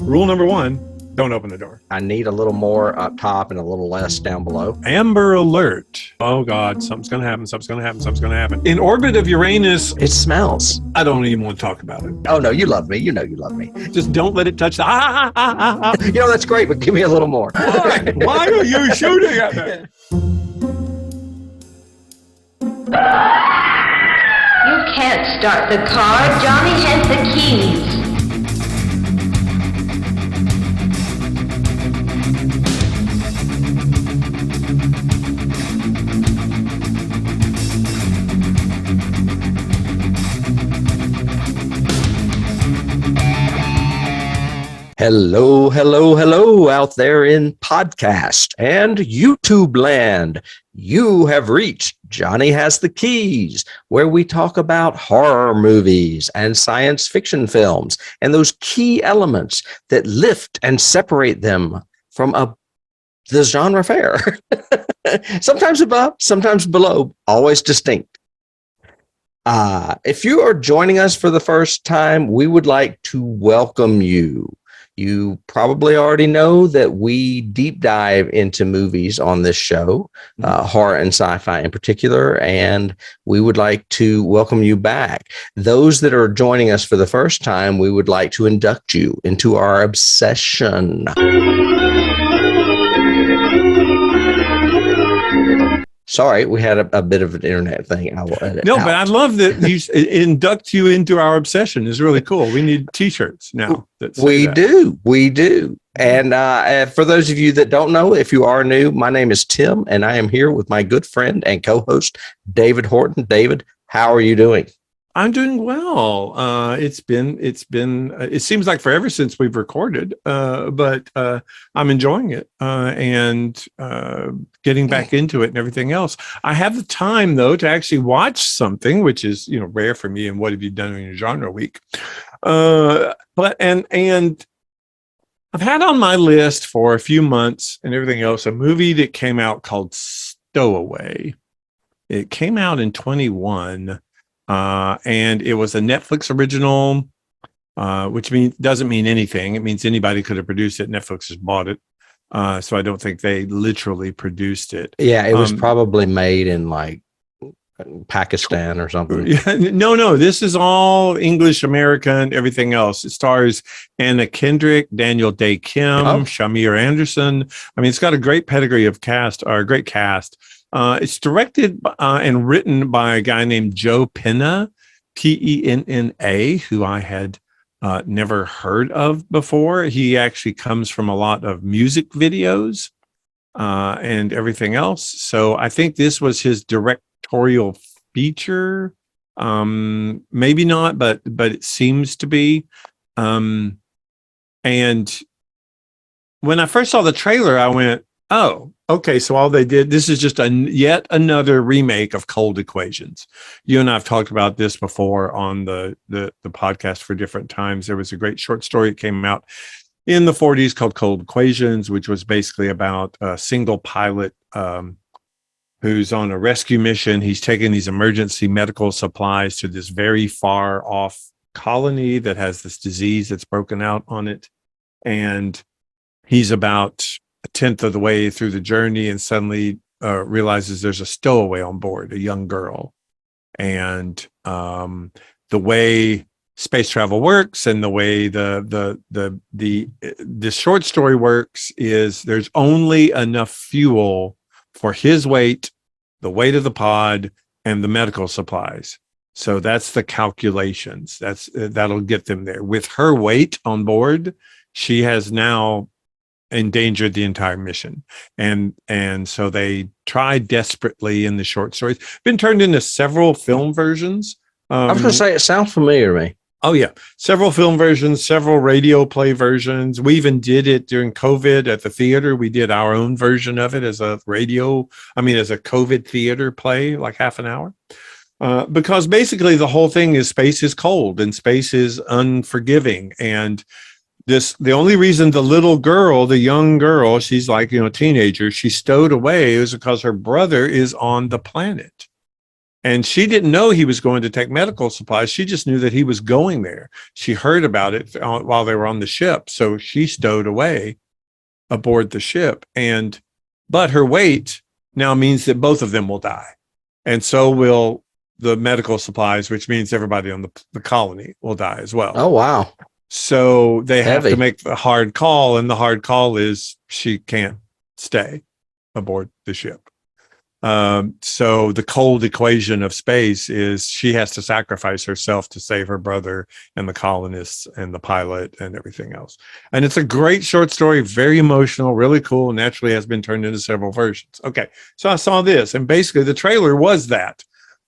Rule number one, don't open the door. I need a little more up top and a little less down below. Amber alert. Oh God, something's going to happen. Something's going to happen. Something's going to happen. In orbit of Uranus, It smells. I don't even want to talk about it. Oh, no, you love me. You know you love me. Just don't let it touch the You know, that's great, but give me a little more. Why are you shooting at me? You can't start the car. Johnny has the keys. Hello, hello, hello out there in podcast and YouTube land. You have reached Johnny Has the Keys, where we talk about horror movies and science fiction films and those key elements that lift and separate them from the genre fair. Sometimes above, sometimes below, always distinct. If you are joining us for the first time, we would like to welcome you. You probably already know that we deep dive into movies on this show, horror and sci-fi in particular, and we would like to welcome you back. Those that are joining us for the first time, we would like to induct you into our obsession. Sorry, we had a bit of an internet thing. I will edit No, out. but I love that you induct you into our obsession. Is really cool. We need T-shirts now. We do. And for those of you that don't know, if you are new, my name is Tim, and I am here with my good friend and co-host, David Horton. David, how are you doing? I'm doing well. It seems like forever since we've recorded, but I'm enjoying it and getting back into it and everything else. I have the time though to actually watch something, which is, rare for me. And what have you done in your genre week? But I've had on my list for a few months and everything else, a movie that came out called Stowaway. It came out in 2021. And it was a Netflix original, which doesn't mean anything. It means anybody could have produced it. Netflix has bought it. So I don't think they literally produced it. Yeah, it was probably made in like Pakistan or something. Yeah, no. This is all English, American, everything else. It stars Anna Kendrick, Daniel Day Kim, Shamir Anderson. I mean, it's got a great pedigree of cast, or a great cast. It's directed and written by a guy named Joe Penna, Penna, who I had never heard of before. He actually comes from a lot of music videos and everything else. So I think this was his directorial feature. Maybe not, but it seems to be. And when I first saw the trailer, I went, oh, okay. So all they did, this is just yet another remake of Cold Equations. You and I have talked about this before on the podcast for different times. There was a great short story that came out in the 40s called Cold Equations, which was basically about a single pilot who's on a rescue mission. He's taking these emergency medical supplies to this very far off colony that has this disease that's broken out on it. And he's about a tenth of the way through the journey and suddenly realizes there's a stowaway on board, a young girl. And the way space travel works and the way the short story works is there's only enough fuel for his weight, the weight of the pod, and the medical supplies. So that's the calculations. That'll get them there. With her weight on board, she has now endangered the entire mission. And so they tried desperately in the short stories. Been turned into several film versions. I was going to say, it sounds familiar to me. Oh, yeah. Several film versions, several radio play versions. We even did it during COVID at the theater. We did our own version of it as a COVID theater play, like half an hour. Because basically the whole thing is space is cold and space is unforgiving. And the only reason the little girl, the young girl, she's like, teenager, she's stowed away is because her brother is on the planet. And she didn't know he was going to take medical supplies. She just knew that he was going there. She heard about it while they were on the ship. So she stowed away aboard the ship. But her weight now means that both of them will die. And so will the medical supplies, which means everybody on the colony will die as well. Oh, wow. So they have Heavy. to make the hard call. And the hard call is she can't stay aboard the ship. So the cold equation of space is she has to sacrifice herself to save her brother and the colonists and the pilot and everything else. And it's a great short story, very emotional, really cool. Naturally has been turned into several versions. Okay. So I saw this, and basically the trailer was that.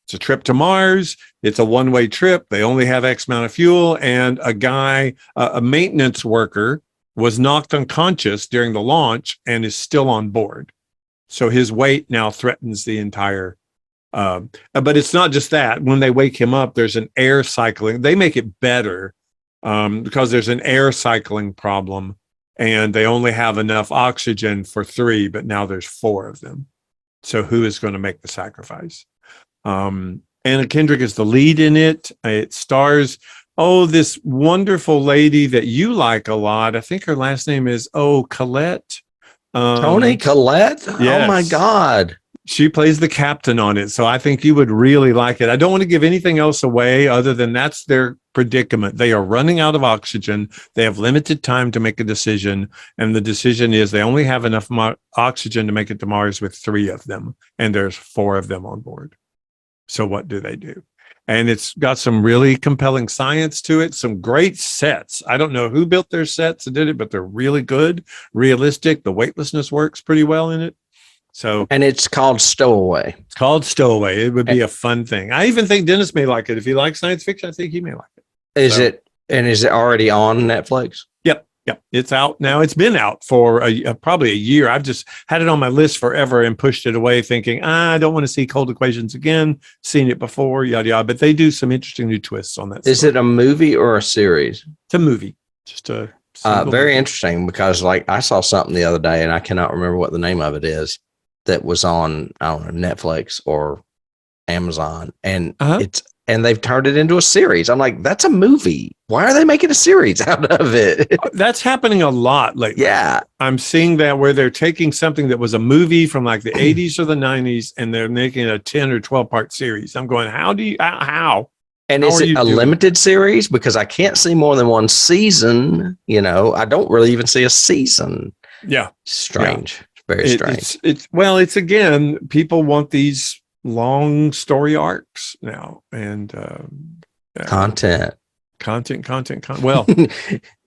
It's a trip to Mars. It's a one-way trip. They only have X amount of fuel. And a guy, a maintenance worker, was knocked unconscious during the launch and is still on board. So his weight now threatens the entire, but it's not just that. When they wake him up, there's an air cycling. They make it better because there's an air cycling problem, and they only have enough oxygen for 3, but now there's 4 of them. So who is going to make the sacrifice? Anna Kendrick is the lead in it. It stars, this wonderful lady that you like a lot. I think her last name is, Colette. Toni Collette? Yes. Oh, my God. She plays the captain on it. So I think you would really like it. I don't want to give anything else away other than that's their predicament. They are running out of oxygen. They have limited time to make a decision. And the decision is they only have enough oxygen to make it to Mars with 3 of them. And there's 4 of them on board. So what do they do? And it's got some really compelling science to it, some great sets. I don't know who built their sets and did it, but they're really good, realistic. The weightlessness works pretty well in it. So, And it's called Stowaway. it's called Stowaway. It would be a fun thing. I even think Dennis may like it. If he likes science fiction, I think he may like it. Is it already on Netflix? Yep. It's out now. It's been out for probably a year. I've just had it on my list forever and pushed it away thinking, I don't want to see Cold Equations again. Seen it before, yada, yada. But they do some interesting new twists on that. Is it a movie or a series? It's a movie. Just a single Very movie. interesting, because I saw something the other day and I cannot remember what the name of it is, that was on, I don't know, Netflix or Amazon, and and they've turned it into a series. I'm like, that's a movie. Why are they making a series out of it? That's happening a lot lately. Yeah. I'm seeing that where they're taking something that was a movie from like the 80s or the 90s and they're making a 10 or 12 part series. I'm going, how? And How is are it you a doing? limited series? Because I can't see more than one season. I don't really even see a season. Yeah. Strange. Very strange. It's again, people want these long story arcs now and Content. Well,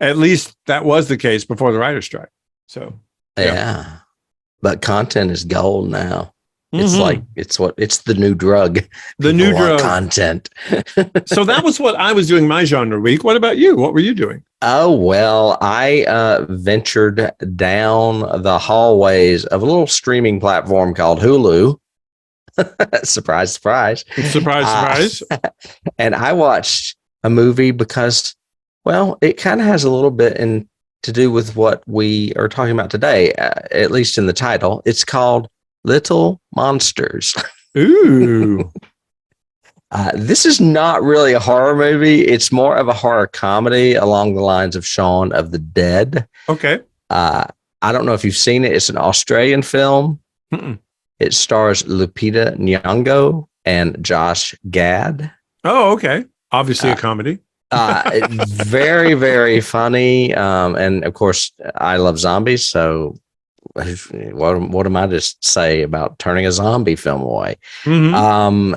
at least that was the case before the writer's strike. So Yeah. But content is gold now. It's Mhm. like, it's the new drug. The new People want drug. content. So that was what I was doing my genre week. What about you? What were you doing? Oh, well, I ventured down the hallways of a little streaming platform called Hulu. Surprise, surprise. Surprise. And I watched a movie because, well, it kind of has a little bit to do with what we are talking about today, at least in the title. It's called Little Monsters. Ooh. This is not really a horror movie. It's more of a horror comedy along the lines of Shaun of the Dead. Okay. I don't know if you've seen it. It's an Australian film. Mm-mm. It stars Lupita Nyong'o and Josh Gad. Oh, okay. Obviously a comedy. Very, very funny. And of course, I love zombies. So what am I to say about turning a zombie film away? Mm-hmm.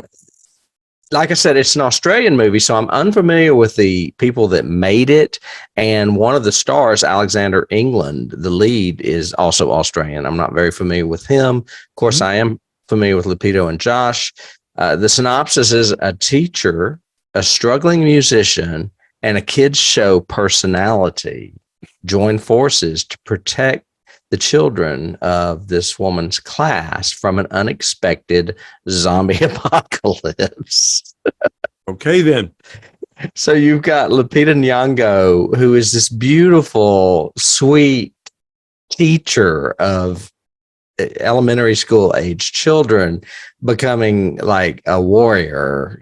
Like I said, it's an Australian movie, so I'm unfamiliar with the people that made it. And one of the stars, Alexander England, the lead, is also Australian. I'm not very familiar with him. Of course, I am familiar with Lupito and Josh. The synopsis is a teacher, a struggling musician, and a kids show personality join forces to protect the children of this woman's class from an unexpected zombie apocalypse. Okay, then. So you've got Lupita Nyong'o, who is this beautiful, sweet teacher of elementary school age children becoming like a warrior,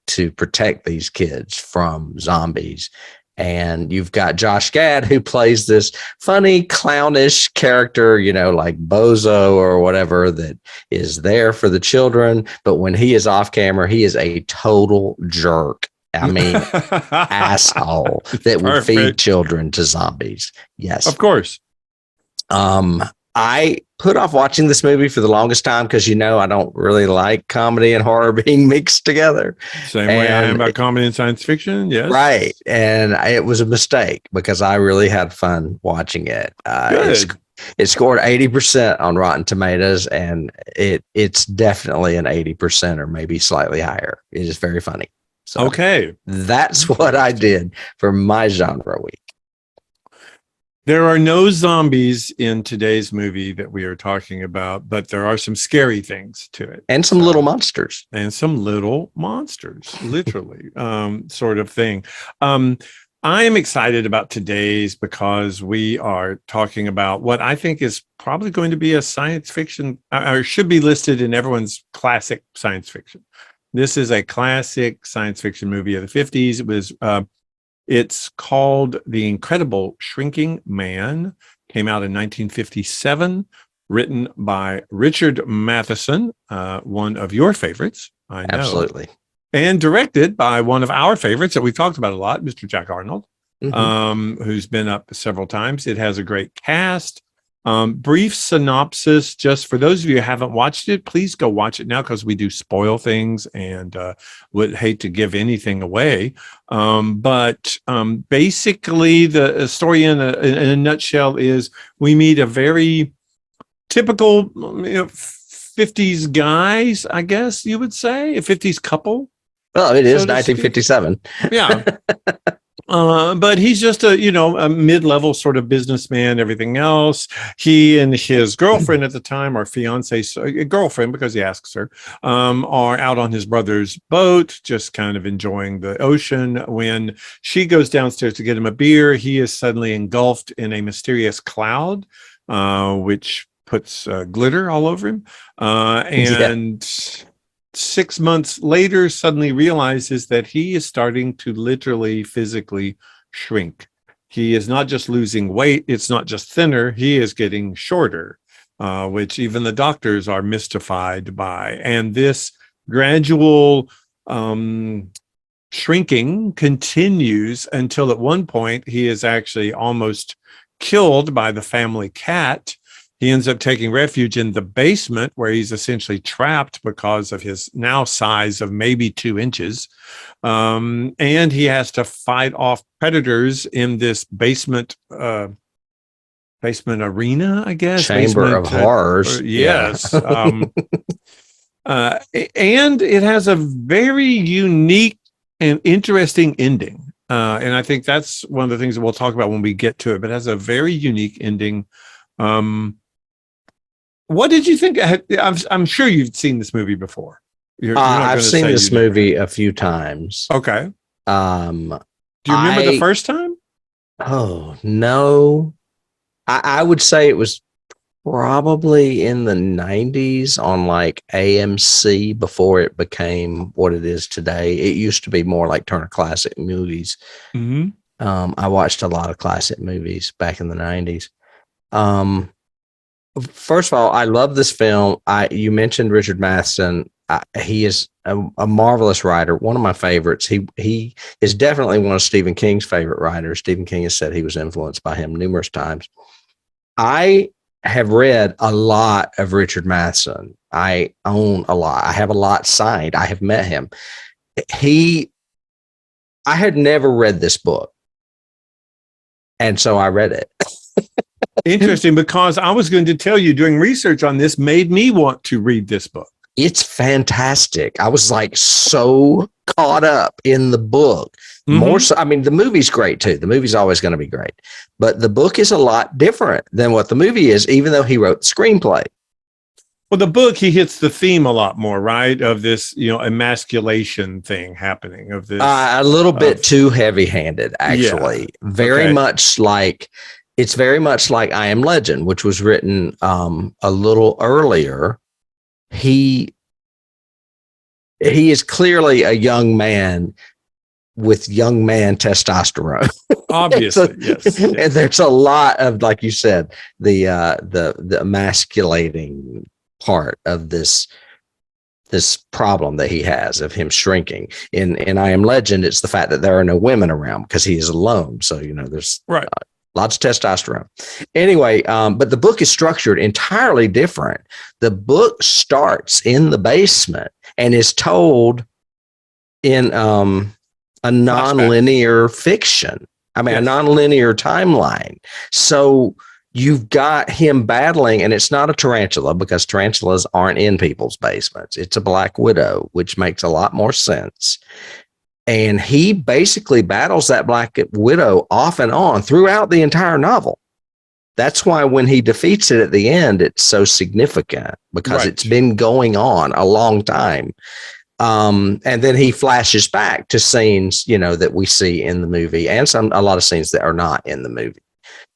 to protect these kids from zombies. And you've got Josh Gad, who plays this funny, clownish character, like Bozo or whatever, that is there for the children. But when he is off camera, he is a total jerk. I mean, asshole that would feed children to zombies. Yes. Of course. I put off watching this movie for the longest time because, I don't really like comedy and horror being mixed together. Same way I am about comedy and science fiction. Yes. Right. And it was a mistake because I really had fun watching it. It scored 80% on Rotten Tomatoes, and it's definitely an 80% or maybe slightly higher. It is very funny. So okay. That's what I did for my genre week. There are no zombies in today's movie that we are talking about, but there are some scary things to it. And some little monsters. And some little monsters, literally, sort of thing. I am excited about today's because we are talking about what I think is probably going to be a science fiction, or should be listed in everyone's classic science fiction. This is a classic science fiction movie of the 50s. It's called The Incredible Shrinking Man, came out in 1957, written by Richard Matheson, one of your favorites, I know. Absolutely. And directed by one of our favorites that we've talked about a lot, Mr. Jack Arnold, who's been up several times. It has a great cast. Brief synopsis, just for those of you who haven't watched it, please go watch it now because we do spoil things and would hate to give anything away. But basically, the story in a nutshell is we meet a very typical 50s guys, I guess you would say, a 50s couple. Well, it is 1957. Yeah. But he's just a mid-level sort of businessman, everything else. He and his girlfriend at the time, or fiance, girlfriend, because he asks her, are out on his brother's boat, just kind of enjoying the ocean. When she goes downstairs to get him a beer, he is suddenly engulfed in a mysterious cloud, which puts glitter all over him. And 6 months later, suddenly realizes that he is starting to literally physically shrink. He is not just losing weight. It's not just thinner. He is getting shorter, which even the doctors are mystified by. And this gradual shrinking continues until at one point he is actually almost killed by the family cat. He ends up taking refuge in the basement where he's essentially trapped because of his now size of maybe 2 inches. And he has to fight off predators in this basement arena, I guess. Chamber of horrors. Yes. Yeah. And it has a very unique and interesting ending. And I think that's one of the things that we'll talk about when we get to it, but it has a very unique ending. What did you think? I'm sure you've seen this movie before. I've seen this movie a few times. Okay. Do you remember the first time? Oh, no. I would say it was probably in the 90s on like AMC before it became what it is today. It used to be more like Turner Classic Movies. Mm-hmm. I watched a lot of classic movies back in the 90s. First of all, I love this film. You mentioned Richard Matheson. He is a marvelous writer, one of my favorites. He is definitely one of Stephen King's favorite writers. Stephen King has said he was influenced by him numerous times. I have read a lot of Richard Matheson. I own a lot. I have a lot signed. I have met him. I had never read this book, and so I read it. Interesting, because I was going to tell you, doing research on this made me want to read this book. It's fantastic. I was like so caught up in the book. Mm-hmm. More so, I mean, the movie's great too. The movie's always going to be great, but the book is a lot different than what the movie is, even though he wrote the screenplay. Well, the book, he hits the theme a lot more, right? Of this, emasculation thing happening, of this. A little bit too heavy-handed, actually. Yeah. Very much like It's very much like I Am Legend, which was written a little earlier. He is clearly a young man with young man testosterone. Obviously, yes. And there's a lot of, like you said, the emasculating part of this problem that he has of him shrinking. In I Am Legend, it's the fact that there are no women around because he is alone. So, there's Right. Lots of testosterone. Anyway, but the book is structured entirely different. The book starts in the basement and is told in a nonlinear fiction. I mean, Yes. a nonlinear timeline. So you've got him battling, and it's not a tarantula because tarantulas aren't in people's basements. It's a black widow, which makes a lot more sense. And he basically battles that black widow off and on throughout the entire novel. That's why when he defeats it at the end, it's so significant because Right. it's been going on a long time. And then he flashes back to scenes, that we see in the movie and a lot of scenes that are not in the movie.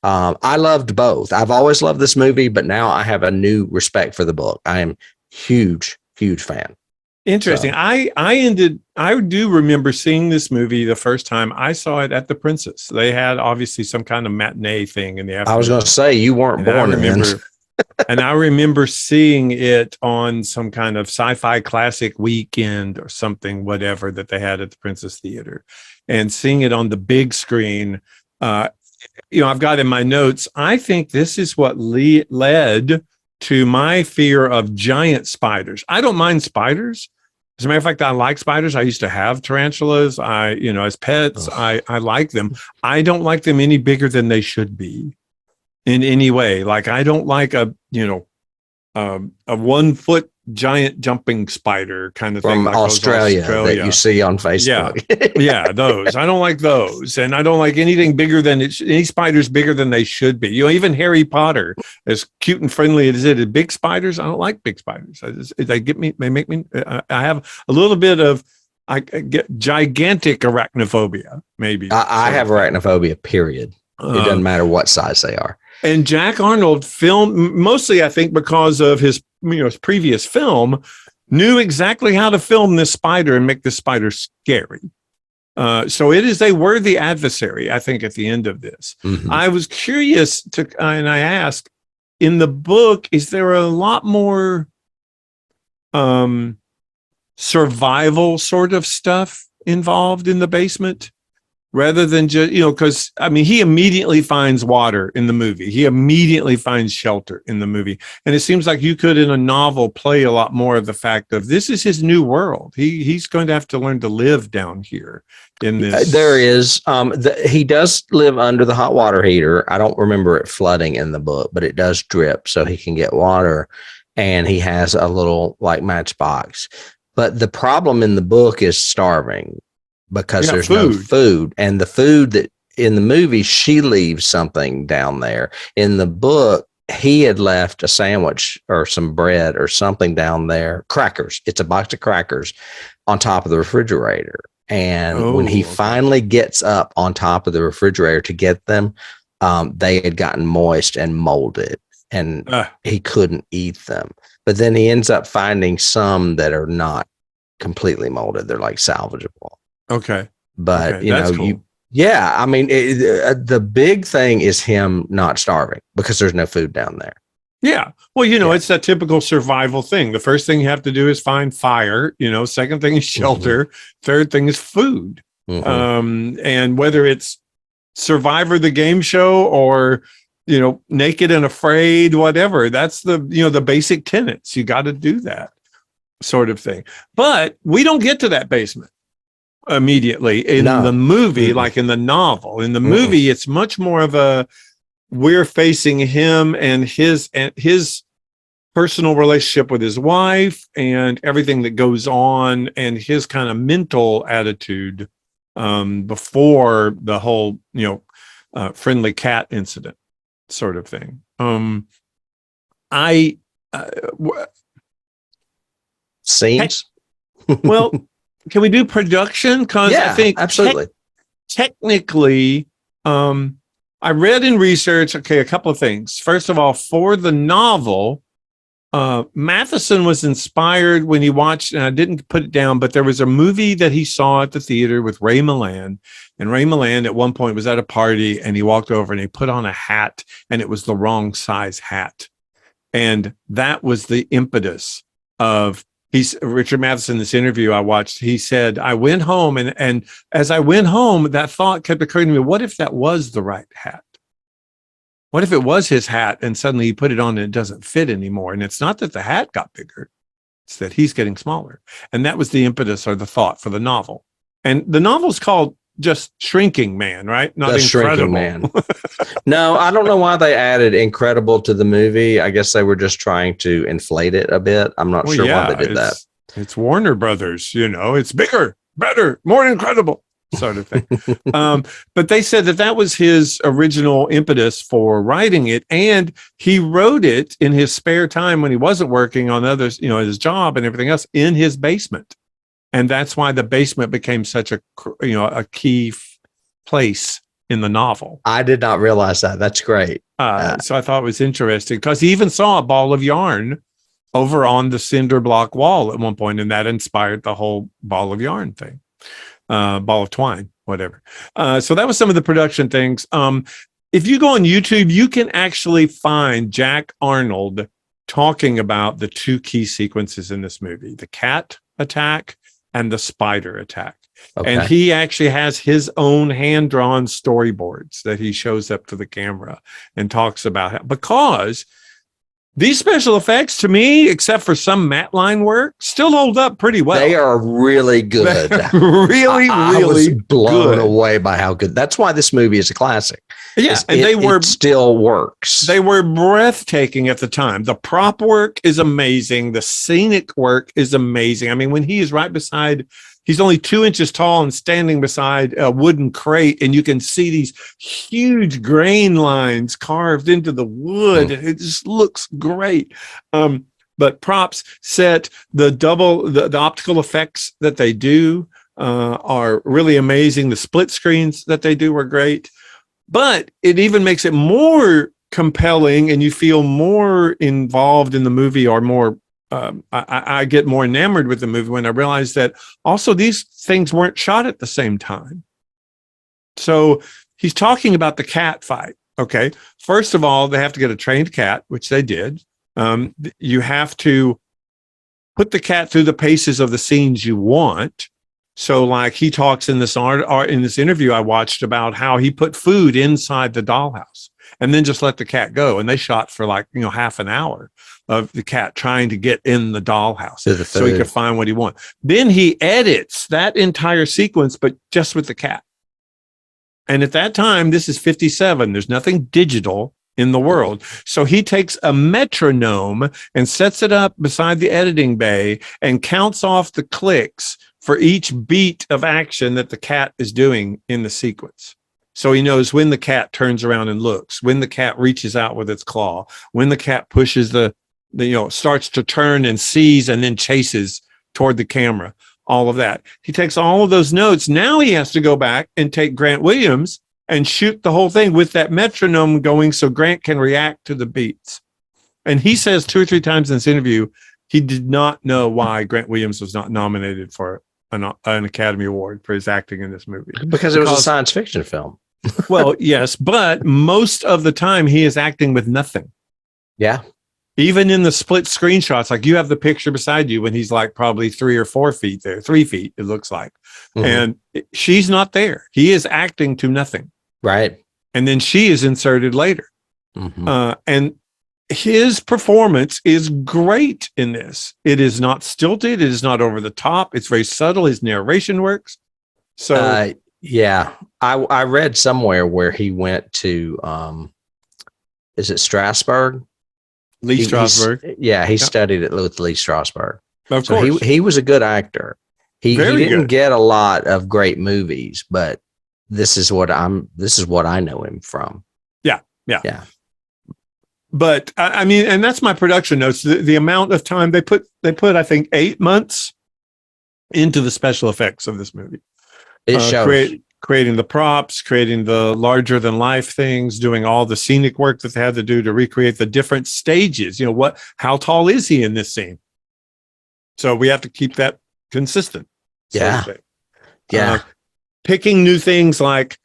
I loved both. I've always loved this movie, but now I have a new respect for the book. I am huge fan. Interesting. So. I do remember seeing this movie the first time I saw it at the Princess. They had obviously some kind of matinee thing in the afternoon. I was going to say you weren't born then. And I remember seeing it on some kind of sci-fi classic weekend or something, whatever, that they had at the Princess Theater, and seeing it on the big screen. I've got in my notes, I think this is what led to my fear of giant spiders. I don't mind spiders. As a matter of fact, I like spiders. I used to have tarantulas. As pets, I like them. I don't like them any bigger than they should be in any way. Like, I don't like a 1 foot giant jumping spider kind of thing. From like Australia that you see on Facebook. Yeah, those. I don't like those. And I don't like anything bigger than any spiders bigger than they should be. Even Harry Potter, as cute and friendly as it is, big spiders, I don't like big spiders. They make me, I have a little bit of, I get gigantic arachnophobia, maybe. I have arachnophobia, period. It doesn't matter what size they are. And Jack Arnold filmed, mostly I think because of his previous film, knew exactly how to film this spider and make this spider scary. So it is a worthy adversary, I think, at the end of this. Mm-hmm. I was curious and I asked, in the book, is there a lot more survival sort of stuff involved in the basement? Rather than just, because he immediately finds water in the movie. He immediately finds shelter in the movie. And it seems like you could, in a novel, play a lot more of the fact of this is his new world. He's going to have to learn to live down here in this. There is, he does live under the hot water heater. I don't remember it flooding in the book, but it does drip so he can get water. And he has a little matchbox. But the problem in the book is starving. Because there's no food. And the food that in the movie, she leaves something down there. In the book, he had left a sandwich or some bread or something down there. Crackers. It's a box of crackers on top of the refrigerator. And when he finally gets up on top of the refrigerator to get them, they had gotten moist and molded. And he couldn't eat them. But then he ends up finding some that are not completely molded. They're like salvageable. Okay. But, cool. the big thing is him not starving because there's no food down there. Yeah. Well, it's that typical survival thing. The first thing you have to do is find fire, second thing is shelter. Mm-hmm. Third thing is food. Mm-hmm. And whether it's Survivor, the game show, or, Naked and Afraid, whatever, that's the basic tenets. You got to do that sort of thing. But we don't get to that basement immediately in the movie, like in the novel. In the movie, it's much more of we're facing him and his personal relationship with his wife and everything that goes on and his kind of mental attitude before the whole friendly cat incident sort of thing. Scenes. Well, can we do production? Because I think absolutely. Technically, I read in research, okay, a couple of things. First of all, for the novel, Matheson was inspired when he watched, and I didn't put it down, but there was a movie that he saw at the theater with Ray Milland. And Ray Milland at one point was at a party and he walked over and he put on a hat and it was the wrong size hat. And that was the impetus of Richard Matheson, this interview I watched, he said, I went home and as I went home, that thought kept occurring to me. What if that was the right hat? What if it was his hat and suddenly he put it on and it doesn't fit anymore? And it's not that the hat got bigger, it's that he's getting smaller. And that was the impetus or the thought for the novel. And the novel's called just Shrinking Man, right? Not The Shrinking Man. No, I don't know why they added incredible to the movie. I guess they were just trying to inflate it a bit. I'm not sure why they did that. It's Warner Brothers, it's bigger, better, more incredible sort of thing. But they said that was his original impetus for writing it. And he wrote it in his spare time when he wasn't working on others, his job and everything else in his basement. And that's why the basement became such a key place in the novel. I did not realize that. That's great. So I thought it was interesting because he even saw a ball of yarn over on the cinder block wall at one point, and that inspired the whole ball of yarn thing, ball of twine, whatever. So that was some of the production things. If you go on YouTube, you can actually find Jack Arnold talking about the two key sequences in this movie, the cat attack and the spider attack. Okay. And he actually has his own hand-drawn storyboards that he shows up to the camera and talks about how, because these special effects, to me, except for some matte line work, still hold up pretty well. They are really good. really I was blown away by how good. That's why this movie is a classic. Yeah, and it still works. They were breathtaking at the time. The prop work is amazing. The scenic work is amazing. I mean, when he is right beside, he's only 2 inches tall and standing beside a wooden crate, and you can see these huge grain lines carved into the wood. It just looks great. But props, set, the optical effects that they do are really amazing. The split screens that they do are great. But it even makes it more compelling and you feel more involved in the movie or more, I get more enamored with the movie when I realize that also these things weren't shot at the same time. So he's talking about the cat fight. Okay. First of all, they have to get a trained cat, which they did. You have to put the cat through the paces of the scenes you want. So like he talks in this in this interview I watched about how he put food inside the dollhouse and then just let the cat go. And they shot for half an hour of the cat trying to get in the dollhouse so he could find what he wants. Then he edits that entire sequence, but just with the cat. And at that time, this is 57. There's nothing digital in the world. So he takes a metronome and sets it up beside the editing bay and counts off the clicks for each beat of action that the cat is doing in the sequence. So he knows when the cat turns around and looks, when the cat reaches out with its claw, when the cat pushes starts to turn and sees and then chases toward the camera, all of that. He takes all of those notes. Now he has to go back and take Grant Williams and shoot the whole thing with that metronome going so Grant can react to the beats. And he says 2 or 3 times in this interview, he did not know why Grant Williams was not nominated for an Academy Award for his acting in this movie. Because it was a science fiction film. Well, yes, but most of the time he is acting with nothing. Yeah. Even in the split screenshots, like you have the picture beside you when he's like probably 3 or 4 feet there, 3 feet, it looks like. Mm-hmm. And she's not there. He is acting to nothing. Right. And then she is inserted later. Mm-hmm. And his performance is great in this. It is not stilted. It is not over the top. It's very subtle. His narration works. So, yeah, I read somewhere where he went to, is it Strasbourg? Lee Strasberg. He studied it with Lee Strasberg. Of course. He was a good actor. He didn't get a lot of great movies, but this is what I know him from. Yeah. But I mean, and that's my production notes. The amount of time they put, I think 8 months into the special effects of this movie. It shows. creating the props, creating the larger than life things, doing all the scenic work that they had to do to recreate the different stages. How tall is he in this scene? So we have to keep that consistent. Yeah. So to say. Yeah. Picking new things like,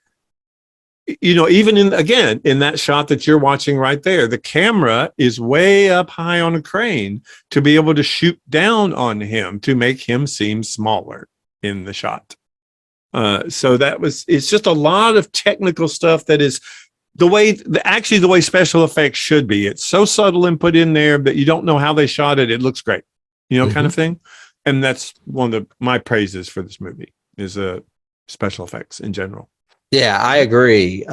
even in that shot that you're watching right there, the camera is way up high on a crane to be able to shoot down on him to make him seem smaller in the shot. So it's just a lot of technical stuff that is the way special effects should be. It's so subtle and put in there that you don't know how they shot it. It looks great, kind of thing. And that's one of my praises for this movie is special effects in general. Yeah, I agree.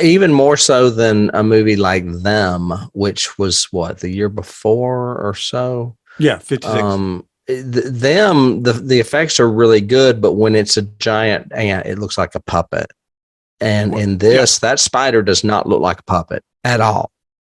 Even more so than a movie like Them, which was the year before or so. Yeah, 56. The effects are really good, but when it's a giant ant, it looks like a puppet. And in this, that spider does not look like a puppet at all.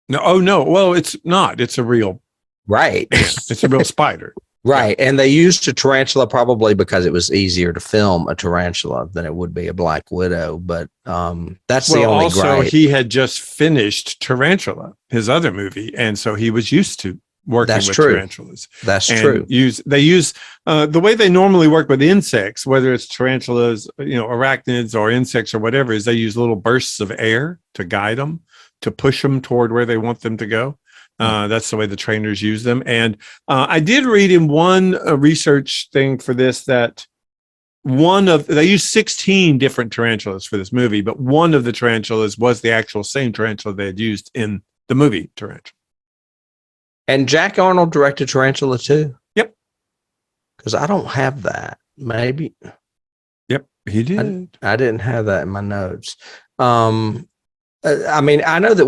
No, oh no. Well, it's not. It's a real right. It's a real spider. Right. And they used a tarantula probably because it was easier to film a tarantula than it would be a black widow. But that's the only gripe. He had just finished Tarantula, his other movie. And so he was used to working with tarantulas. That's true. They use the way they normally work with insects, whether it's tarantulas, arachnids or insects or whatever, is they use little bursts of air to guide them, to push them toward where they want them to go. That's the way the trainers use them. And I did read in one research thing for this that they used 16 different tarantulas for this movie, but one of the tarantulas was the actual same tarantula they had used in the movie Tarantula. And Jack Arnold directed Tarantula too? Yep. Because I don't have that. Maybe. Yep, he did. I didn't have that in my notes. I know that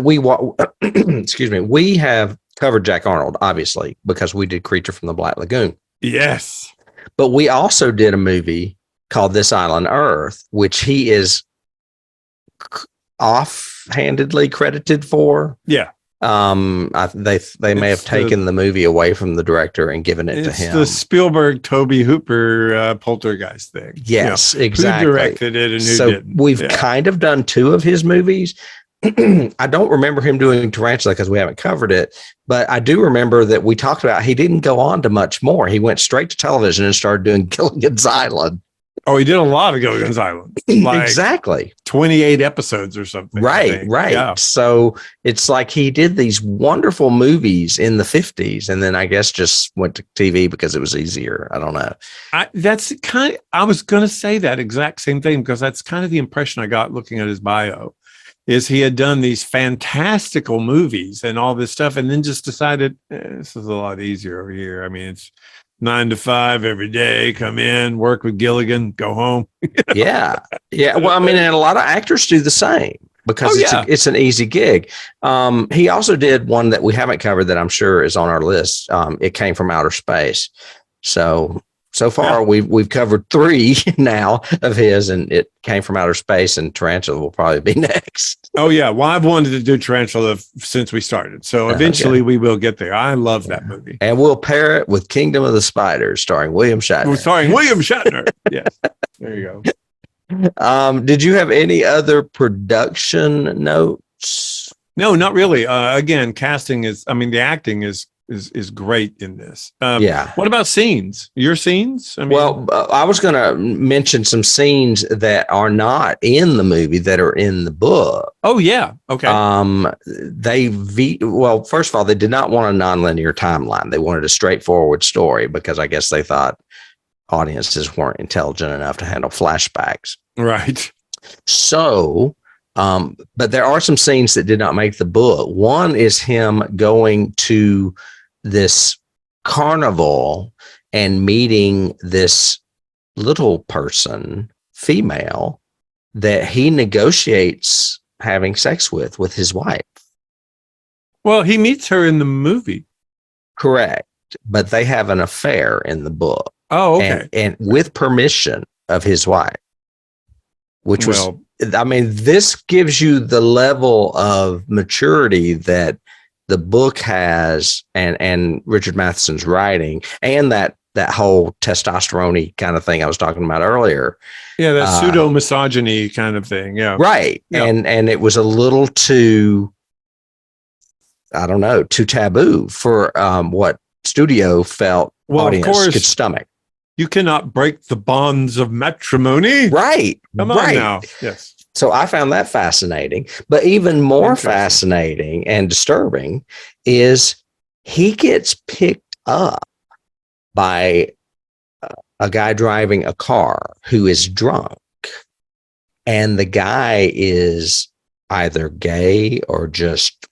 we have covered Jack Arnold, obviously, because we did Creature from the Black Lagoon. Yes. But we also did a movie called This Island Earth, which he is offhandedly credited for. Yeah. They may have taken the movie away from the director and given it to him. It's the Spielberg, Tobe Hooper Poltergeist thing. Yes, exactly. Who directed it and who didn't. We've kind of done two of his movies. I don't remember him doing Tarantula because we haven't covered it, but I do remember that we talked about he didn't go on to much more. He went straight to television and started doing Gilligan's Island. Oh, he did a lot of Gilligan's Island. Like exactly. 28 episodes or something. Right. Yeah. So it's like he did these wonderful movies in the 50s and then I guess just went to TV because it was easier. I don't know. I was going to say that exact same thing because that's kind of the impression I got looking at his bio. Is he had done these fantastical movies and all this stuff and then just decided this is a lot easier over here. I mean, it's 9 to 5 every day, come in, work with Gilligan, go home. Yeah. Well, I mean, and a lot of actors do the same because it's an easy gig. He also did one that we haven't covered that I'm sure is on our list. It Came from Outer Space. So far, we've covered 3 now of his, and It Came from Outer Space, and Tarantula will probably be next. Oh, yeah. Well, I've wanted to do Tarantula since we started. So eventually we will get there. I love that movie. And we'll pair it with Kingdom of the Spiders, starring William Shatner. Yes. There you go. Did you have any other production notes? No, not really. Again, the acting is great in this. What about scenes? Your scenes? I was going to mention some scenes that are not in the movie that are in the book. Oh yeah. Okay. First of all, they did not want a nonlinear timeline. They wanted a straightforward story because I guess they thought audiences weren't intelligent enough to handle flashbacks. Right. So, but there are some scenes that did not make the book. One is him going to this carnival and meeting this little person, female, that he negotiates having sex with his wife. Well, he meets her in the movie. Correct. But they have an affair in the book. Oh, okay. And with permission of his wife, this gives you the level of maturity that the book has and Richard Matheson's writing and that that whole testosterone-y kind of thing I was talking about earlier. Yeah, that pseudo misogyny kind of thing. Yeah. Right. Yeah. And it was a little too, I don't know, too taboo for what studio felt audience could stomach. You cannot break the bonds of matrimony. Right. Come on now. Yes. So I found that fascinating. But even more fascinating and disturbing is he gets picked up by a guy driving a car who is drunk. And the guy is either gay or just,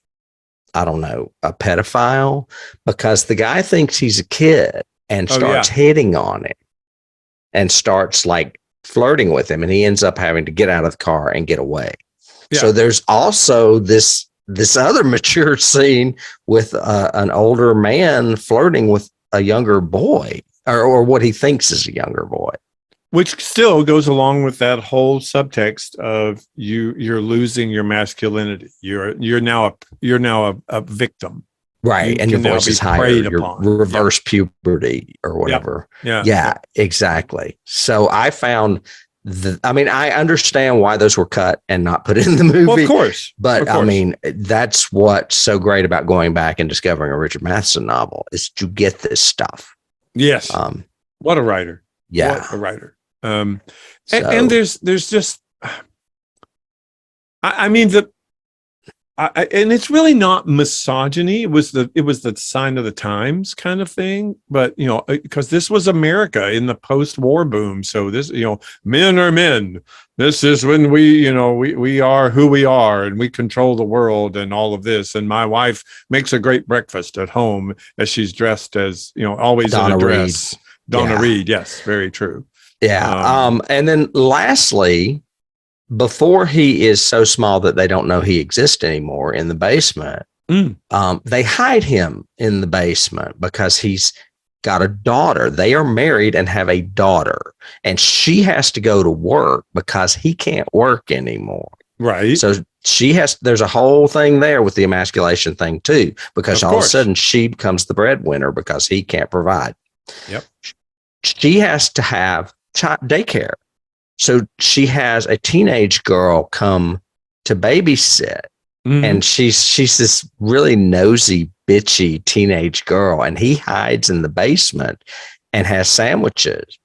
I don't know, a pedophile, because the guy thinks he's a kid and starts hitting on it and starts like flirting with him. And he ends up having to get out of the car and get away. Yeah. So there's also this other mature scene with an older man flirting with a younger boy, or what he thinks is a younger boy. Which still goes along with that whole subtext of you're losing your masculinity. You're now a victim. Right. And your voice is higher. You're reverse puberty or whatever. Yeah, exactly. So I found I understand why those were cut and not put in the movie. Well, of course. But I mean, that's what's so great about going back and discovering a Richard Matheson novel is to get this stuff. Yes. What a writer. Yeah. What a writer. And there's just, and it's really not misogyny. It was the sign of the times kind of thing. But, because this was America in the post-war boom. So this, men are men. This is when we are who we are and we control the world and all of this. And my wife makes a great breakfast at home as she's dressed as, always Donna in a dress. Reed. Donna Reed. Yes, very true. Yeah. And then lastly, before he is so small that they don't know he exists anymore in the basement, they hide him in the basement because he's got a daughter. They are married and have a daughter, and she has to go to work because he can't work anymore. Right. So there's a whole thing there with the emasculation thing too, because all of a sudden she becomes the breadwinner because he can't provide. Yep. She has to have daycare. So she has a teenage girl come to babysit, and she's this really nosy, bitchy teenage girl, and he hides in the basement and has sandwiches.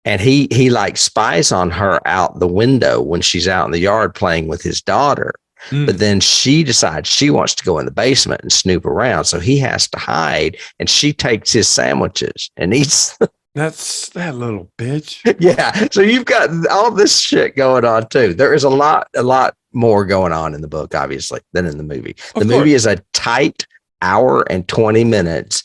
And he like spies on her out the window when she's out in the yard playing with his daughter. But then she decides she wants to go in the basement and snoop around. So he has to hide, and she takes his sandwiches and eats. That's that little bitch. Yeah. So you've got all this shit going on too. There is a lot more going on in the book, obviously, than in the movie. The movie is a tight hour and 20 minutes.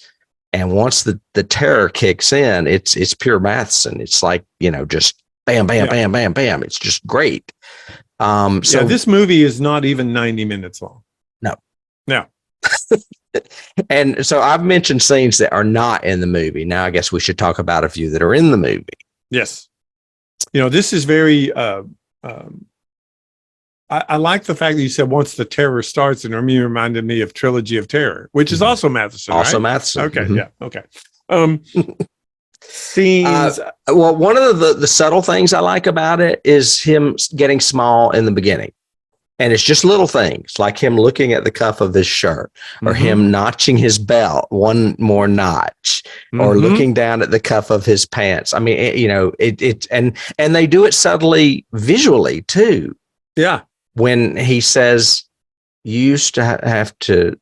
And once the terror kicks in, it's pure Matheson. It's like, just bam, bam, bam, bam, bam. It's just great. So this movie is not even 90 minutes long. No. And so I've mentioned scenes that are not in the movie. Now I guess we should talk about a few that are in the movie. Yes. This is very, I like the fact that you said once the terror starts, and you reminded me of Trilogy of Terror, which is also Matheson. Also right? Matheson. Okay. Mm-hmm. Yeah. Okay. Scenes. Well, one of the subtle things I like about it is him getting small in the beginning. And it's just little things like him looking at the cuff of his shirt, or him notching his belt one more notch, or looking down at the cuff of his pants. I mean, and they do it subtly visually too. Yeah. When he says, you used to have to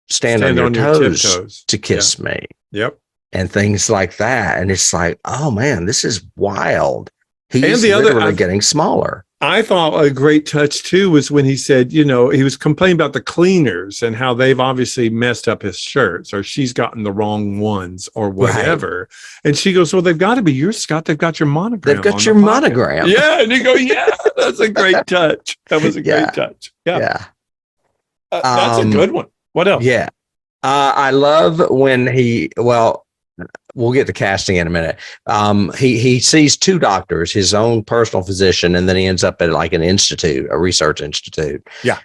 stand on your toes to kiss me. Yep. And things like that. And it's like, oh man, this is wild. He's literally getting smaller. I thought a great touch too was when he said, he was complaining about the cleaners and how they've obviously messed up his shirts, or she's gotten the wrong ones or whatever. Right. And she goes, well, they've got to be yours, Scott. They've got your monogram. They've got your monogram. Yeah. And you go, yeah, that's a great touch. That was a great touch. Yeah. That's a good one. What else? Yeah. I love when we'll get to casting in a minute. He sees two doctors, his own personal physician, and then he ends up at like an institute, a research institute. Yeah.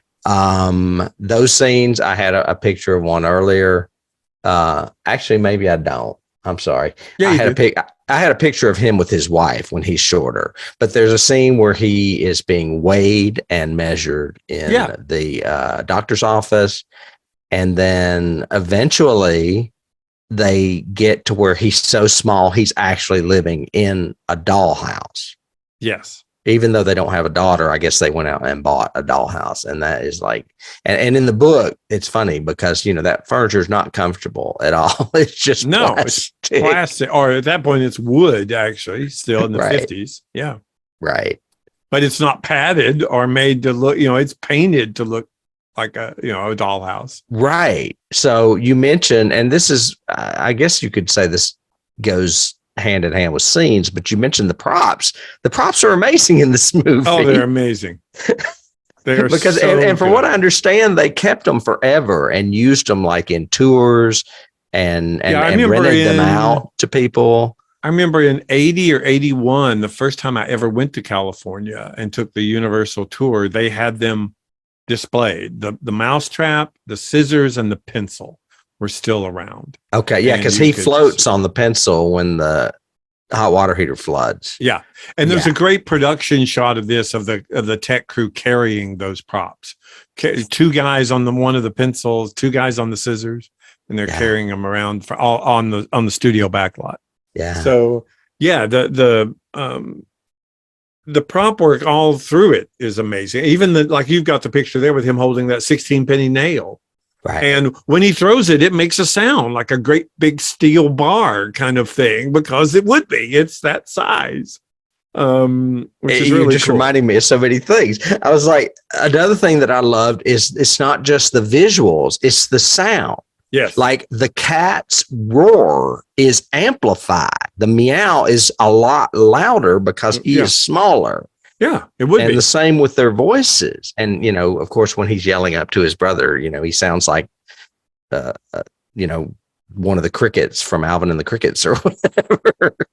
Those scenes, I had a picture of one earlier. Actually, maybe I don't. I'm sorry. Yeah, I had a picture of him with his wife when he's shorter, but there's a scene where he is being weighed and measured in the doctor's office. And then eventually they get to where he's so small, he's actually living in a dollhouse. Yes. Even though they don't have a daughter, I guess they went out and bought a dollhouse. And that is like, and in the book, it's funny because, that furniture is not comfortable at all. It's just plastic. It's plastic. Or at that point, it's wood, actually, still in the Right. 50s. Yeah. Right. But it's not padded or made to look, it's painted to look like a dollhouse. Right. So you mentioned, and this is, I guess you could say this goes hand in hand with scenes, but you mentioned the props. The props are amazing in this movie. Oh, they're amazing. They're because, so and from good. what I understand, they kept them forever and used them like in tours and rented them out to people. I remember in 80 or 81, the first time I ever went to California and took the Universal tour, they had them displayed. The mousetrap, the scissors, and the pencil were still around. Okay, yeah, because he floats on the pencil when the hot water heater floods. Yeah, and there's a great production shot of this of the tech crew carrying those props. Two guys on one of the pencils, two guys on the scissors, and they're carrying them around for all on the studio backlot. Yeah. So yeah, the prop work all through it is amazing. Even like you've got the picture there with him holding that 16-penny nail. Right. And when he throws it, it makes a sound like a great big steel bar kind of thing, because it would be. It's that size. Which is really just cool. reminding me of so many things. I was like, another thing that I loved is it's not just the visuals, it's the sound. Yes. Like the cat's roar is amplified. The meow is a lot louder because he is smaller. Yeah, it would be. And the same with their voices. And, of course, when he's yelling up to his brother, he sounds like, one of the crickets from Alvin and the Crickets or whatever.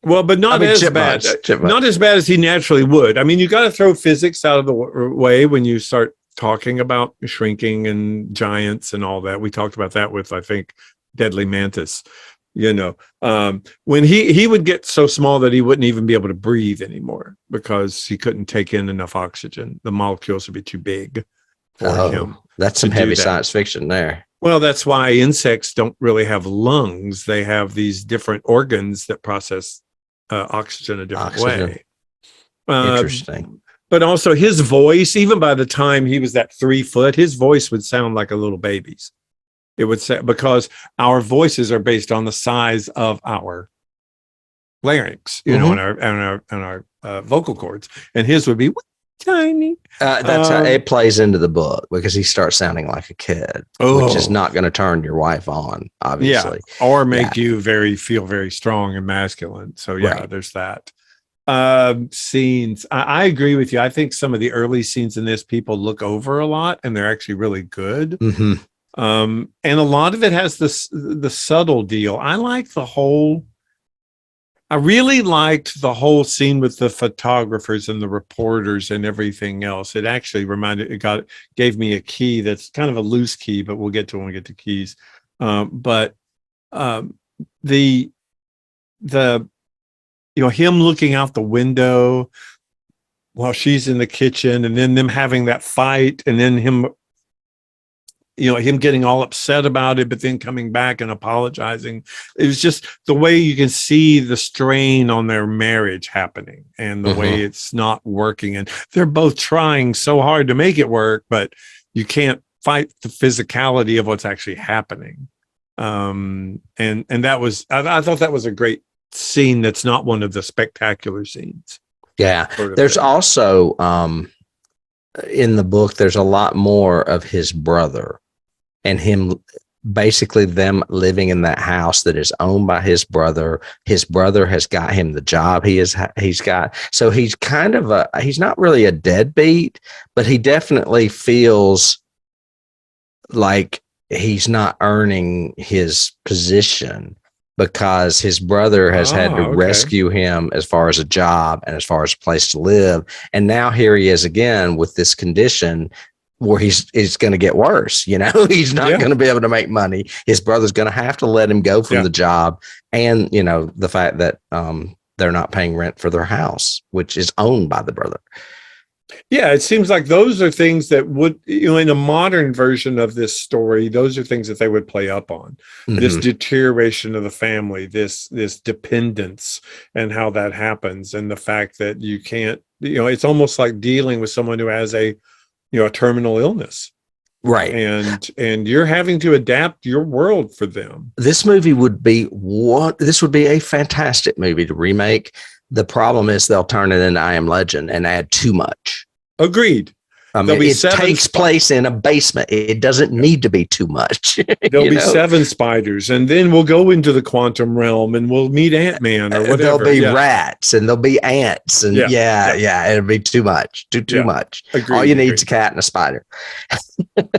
Well, but not as bad. Not as bad as he naturally would. I mean, you got to throw physics out of the way when you start talking about shrinking and giants and all that. We talked about that with, I think, Deadly Mantis. When he would get so small that he wouldn't even be able to breathe anymore because he couldn't take in enough oxygen. The molecules would be too big for him. That's some heavy science fiction there. Well, that's why insects don't really have lungs. They have these different organs that process oxygen a different way. Interesting. But also his voice, even by the time he was that 3 foot, his voice would sound like a little baby's. It would say, because our voices are based on the size of our larynx, and our vocal cords, and his would be tiny. That's how it plays into the book, because he starts sounding like a kid, which is not going to turn your wife on, obviously, or make you feel very strong and masculine. So there's that. Scenes. I agree with you. I think some of the early scenes in this people look over a lot, and they're actually really good. Mm-hmm. And a lot of it has the subtle deal. I really liked the whole scene with the photographers and the reporters and everything else. It actually gave me a key that's kind of a loose key, but we'll get to when we get to keys. But him looking out the window while she's in the kitchen, and then them having that fight, and then him getting all upset about it, but then coming back and apologizing. It was just the way you can see the strain on their marriage happening, and the way it's not working. And they're both trying so hard to make it work, but you can't fight the physicality of what's actually happening. And that was, I thought that was a great scene. That's not one of the spectacular scenes. Yeah. There's also, in the book, there's a lot more of his brother and him, basically them living in that house that is owned by his brother. His brother has got him the job he's got. So he's kind of he's not really a deadbeat, but he definitely feels like he's not earning his position, because his brother has had to rescue him as far as a job and as far as a place to live. And now here he is again with this condition where he's going to get worse. He's not going to be able to make money. His brother's going to have to let him go from the job. And, the fact that they're not paying rent for their house, which is owned by the brother. Yeah, it seems like those are things that would, in a modern version of this story, those are things that they would play up on. Mm-hmm. This deterioration of the family, this dependence, and how that happens, and the fact that you can't, it's almost like dealing with someone who has a terminal illness. Right. And you're having to adapt your world for them. This movie would be a fantastic movie to remake. The problem is they'll turn it into I Am Legend and add too much. Agreed. It takes place in a basement. It doesn't need to be too much. There'll be 7 spiders, and then we'll go into the quantum realm and we'll meet Ant-Man or whatever. There'll be rats and there'll be ants and it'll be too much. Too much. Agreed, All you need is a cat and a spider.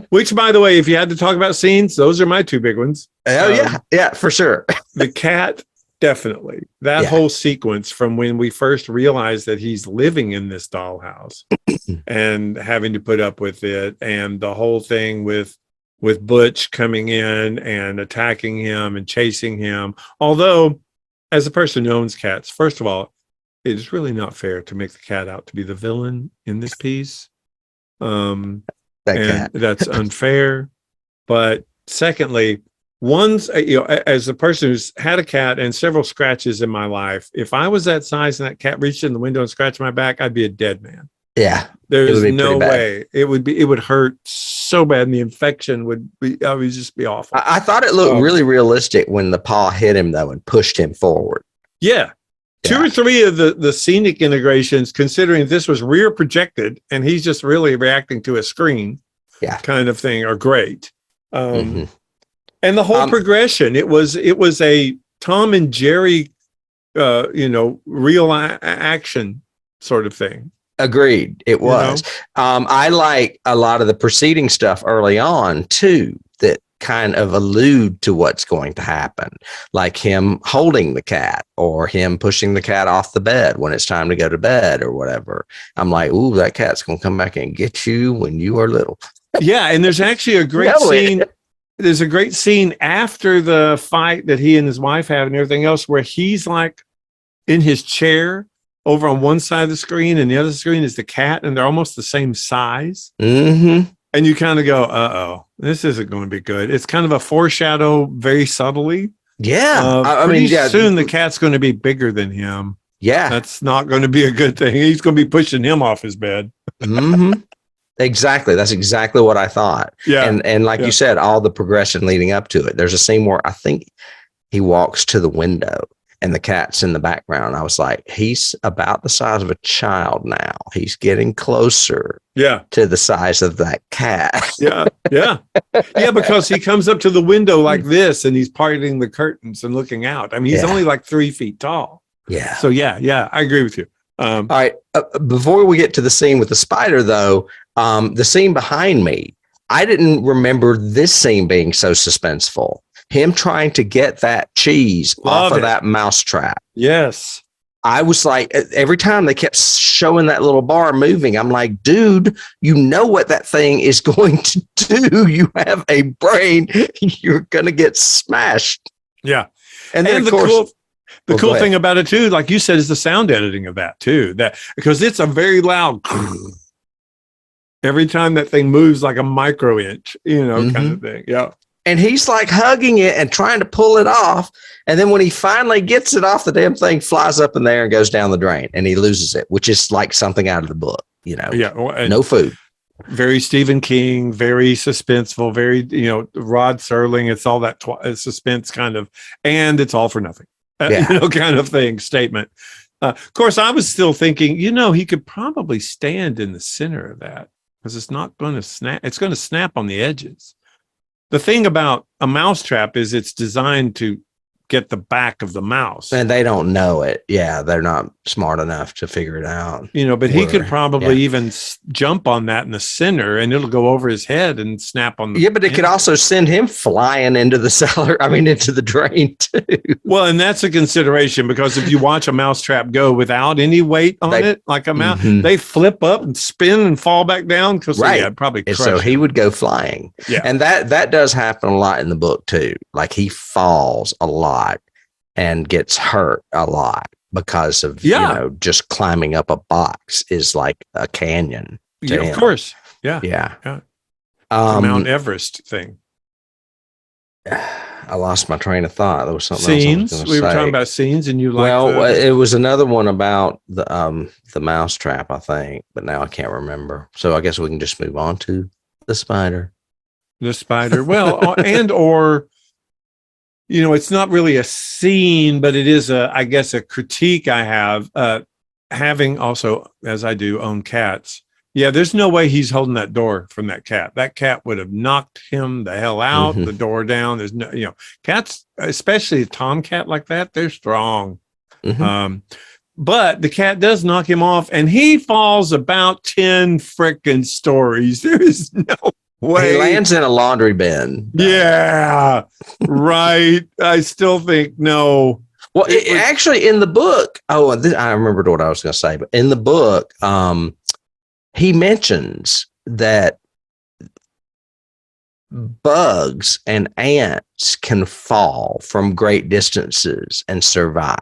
Which, by the way, if you had to talk about scenes, those are my 2 big ones. Oh, yeah, for sure. The cat, definitely. That whole sequence from when we first realized that he's living in this dollhouse and having to put up with it, and the whole thing with Butch coming in and attacking him and chasing him. Although, as a person who owns cats, first of all, it is really not fair to make the cat out to be the villain in this piece. That's unfair. But secondly, as a person who's had a cat and several scratches in my life, if I was that size and that cat reached in the window and scratched my back, I'd be a dead man. Yeah. There's no way. It would hurt so bad, and the infection would just be awful. I thought it looked really realistic when the paw hit him though and pushed him forward. Yeah. 2 or 3 of the scenic integrations, considering this was rear projected and he's just really reacting to a screen kind of thing, are great. And the whole progression, it was a Tom and Jerry, real action sort of thing. Agreed. It was. I like a lot of the preceding stuff early on too, that kind of allude to what's going to happen, like him holding the cat or him pushing the cat off the bed when it's time to go to bed or whatever. I'm like, ooh, that cat's going to come back and get you when you are little. Yeah. And there's actually a great scene. There's a great scene after the fight that he and his wife have and everything else, where he's like in his chair over on one side of the screen and the other screen is the cat, and they're almost the same size. Mm-hmm. And you kind of go, uh-oh, this isn't going to be good. It's kind of a foreshadow very subtly. Yeah. Soon the cat's going to be bigger than him. Yeah. That's not going to be a good thing. He's going to be pushing him off his bed. Mm-hmm. Exactly. That's exactly what I thought. Yeah. And like you said, all the progression leading up to it. There's a scene where I think he walks to the window and the cat's in the background. I was like, he's about the size of a child now. He's getting closer to the size of that cat. Yeah, because he comes up to the window like this and he's parting the curtains and looking out. I mean, he's only like 3 feet tall. Yeah. So yeah, I agree with you. All right. Before we get to the scene with the spider, though, the scene behind me, I didn't remember this scene being so suspenseful. Him trying to get that cheese off of that mousetrap. Yes. I was like, every time they kept showing that little bar moving, I'm like, dude, you know what that thing is going to do. You have a brain. You're going to get smashed. Yeah. And then, of course, the cool thing about it, too, like you said, is the sound editing of that, too. Because it's a very loud every time that thing moves, like a micro inch, kind of thing. Yeah. And he's like hugging it and trying to pull it off. And then when he finally gets it off, the damn thing flies up in there and goes down the drain and he loses it, which is like something out of the book, Yeah. Well, no food. Very Stephen King, very suspenseful, very, Rod Serling. It's all that suspense kind of, and it's all for nothing, kind of thing, statement. Of course, I was still thinking, he could probably stand in the center of that because it's not going to snap. It's going to snap on the edges. The thing about a mousetrap is it's designed to get the back of the mouse. And they don't know it. Yeah, they're not smart enough to figure it out. But he could probably yeah. even jump on that in the center, and it'll go over his head and snap on the. Yeah, but it could also send him flying into the cellar. I mean, into the drain too. Well, and that's a consideration, because if you watch a mousetrap go without any weight on it, like a mouse, they flip up and spin and fall back down. Because probably. And so he would go flying. Yeah, and that does happen a lot in the book too. Like he falls a lot and gets hurt a lot because of just climbing up a box is like a canyon. Yeah, of course. Yeah. The Mount Everest thing. I lost my train of thought. There was something scenes. else We were talking about scenes, and you it was another one about the mousetrap, I think, but now I can't remember. So I guess we can just move on to the spider. The spider. Well, it's not really a scene, but it is I guess a critique I have, having also, as I do, own cats. Yeah, there's no way he's holding that door from that cat. That cat would have knocked him the hell out, the door down. There's no, cats, especially a tomcat like that, they're strong. But the cat does knock him off, and he falls about 10 frickin' stories. There is no way. He lands in a laundry bin. Yeah, right. I still think no. Well, actually, in the book, I remembered what I was going to say, but in the book, he mentions that bugs and ants can fall from great distances and survive.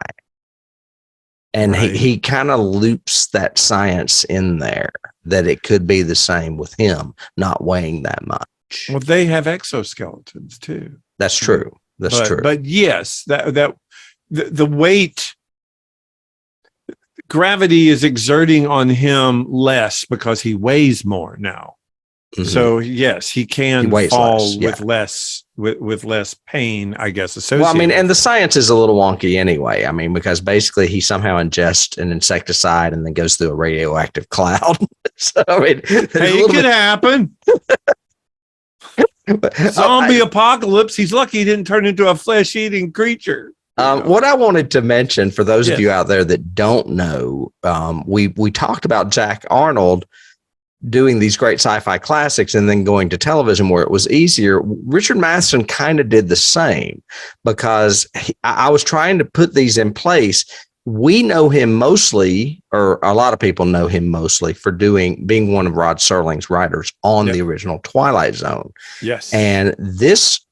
And he kind of loops that science in there, that it could be the same with him not weighing that much. Well, they have exoskeletons too. That's true. That's true. But yes, the weight, gravity is exerting on him less because he weighs more now. So yes, he can fall less, with less pain, I guess, associated. Well, I mean, and the science is a little wonky anyway. I mean, because basically he somehow ingests an insecticide and then goes through a radioactive cloud. So I mean, it could happen. Zombie apocalypse. He's lucky he didn't turn into a flesh-eating creature. What I wanted to mention for those of you out there that don't know, we talked about Jack Arnold doing these great sci-fi classics and then going to television where it was easier. Richard Matheson kind of did the same, because I was trying to put these in place. We know him mostly, or a lot of people know him mostly, for being one of Rod Serling's writers on the original Twilight Zone. Yes. And this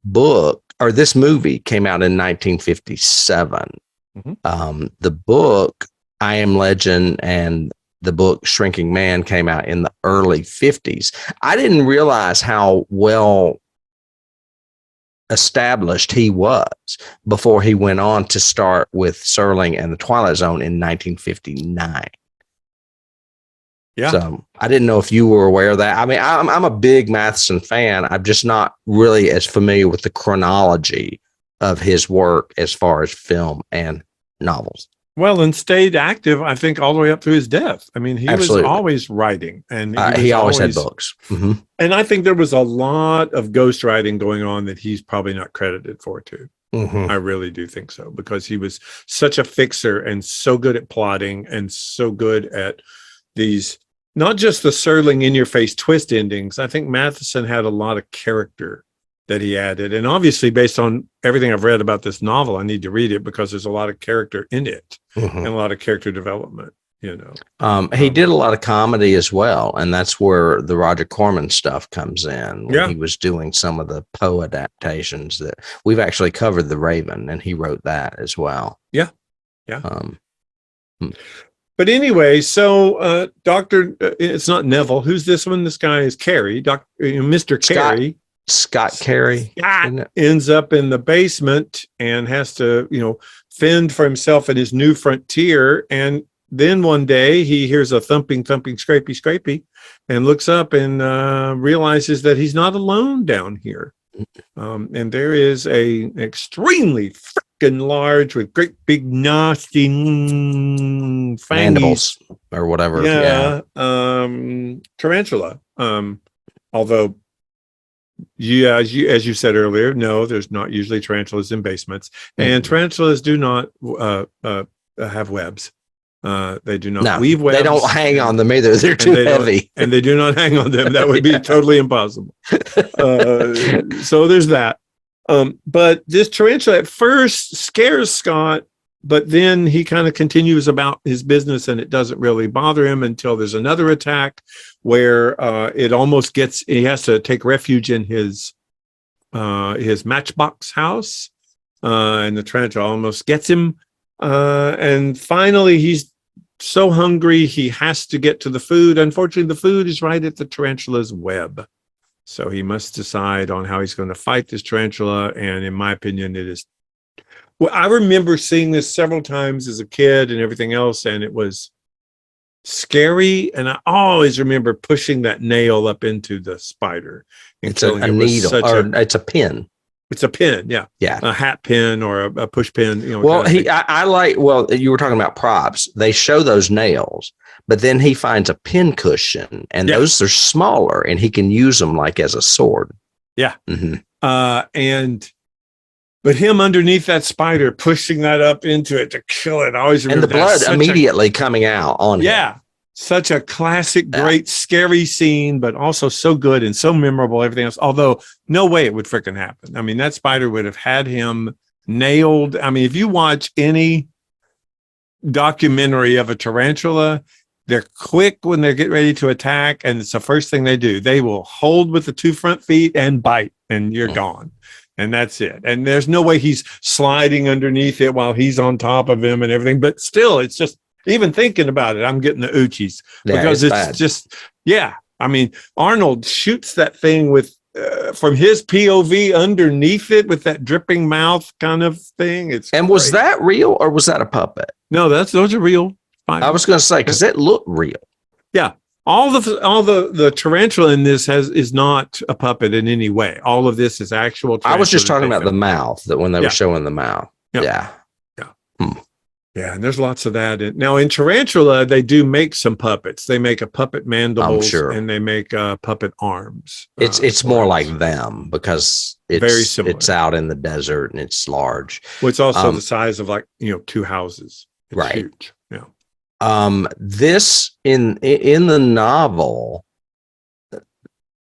book, or this movie, came out in 1957. The book, I Am Legend, and the book Shrinking Man came out in the early 50s. I didn't realize how well established he was before he went on to start with Serling and the Twilight Zone in 1959. Yeah. So I didn't know if you were aware of that. I mean, I'm a big Matheson fan. I'm just not really as familiar with the chronology of his work as far as film and novels. Well, and stayed active, I think, all the way up to his death. I mean, he was always writing, and he always had books. And I think there was a lot of ghostwriting going on that he's probably not credited for too. I really do think so, because he was such a fixer and so good at plotting and so good at these, not just the Serling in-your-face twist endings. I think Matheson had a lot of character that he added. And obviously, based on everything I've read about this novel, I need to read it because there's a lot of character in it and a lot of character development, He did a lot of comedy as well. And that's where the Roger Corman stuff comes in. When he was doing some of the Poe adaptations that we've actually covered, The Raven, and he wrote that as well. Yeah. But anyway, so it's not Neville. Who's this one? This guy is Carey, Mr. Carey. Scott Carey ends up in the basement and has to, fend for himself at his new frontier. And then one day he hears a thumping, scrapey, and looks up and realizes that he's not alone down here. And there is a extremely freaking large, with great big nasty mandibles or whatever. Tarantula. Although Yeah, as you said earlier, no, there's not usually tarantulas in basements, and tarantulas do not have webs. They do not weave webs. They don't hang on them either. They're too heavy, and they do not hang on them. That would be totally impossible. So there's that. But this tarantula at first scares Scott, but then he kind of continues about his business, and it doesn't really bother him until there's another attack where it almost gets. He has to take refuge in his matchbox house, and the tarantula almost gets him. And finally, he's so hungry he has to get to the food. Unfortunately, the food is right at the tarantula's web. So he must decide on how he's going to fight this tarantula. And in my opinion, it is. Well, I remember seeing this several times as a kid and everything else, and it was scary. And I always remember pushing that nail up into the spider. It's a needle, or it's a pin. It's a pin, yeah. A hat pin or a push pin. You know. Well, you were talking about props. They show those nails, but then he finds a pin cushion, and those are smaller, and he can use them like as a sword. Yeah. Mm-hmm. But him underneath that spider, pushing that up into it to kill it. I always remember and the blood immediately coming out on him. Yeah. Such a classic, great, scary scene, but also so good and so memorable, everything else. Although no way it would freaking happen. I mean, that spider would have had him nailed. I mean, if you watch any documentary of a tarantula, they're quick when they get ready to attack, and it's the first thing they do. They will hold with the two front feet and bite, and you're gone. And that's it. And there's no way he's sliding underneath it while he's on top of him and everything. But still, it's just, even thinking about it, I'm getting the oochies because it's just, I mean, Arnold shoots that thing with, from his POV underneath it with that dripping mouth kind of thing. Was that real or was that a puppet? No, those are real. I was going to say, because it looked real. Yeah. All the tarantula in this is not a puppet in any way. All of this is actual. I was just talking about the mouth, that when they were showing the mouth. Yeah. Yeah, and there's lots of that. Now in tarantula, they do make some puppets. They make a puppet mandibles, and they make puppet arms. It's more like them because it's very similar. It's out in the desert and it's large. Well, it's also the size of two houses. It's huge. Yeah. This in the novel,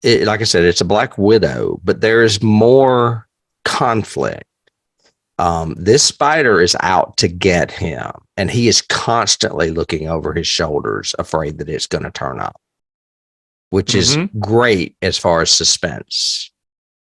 like I said, it's a Black Widow, but there is more conflict. This spider is out to get him, and he is constantly looking over his shoulders, afraid that it's going to turn up, which is great as far as suspense.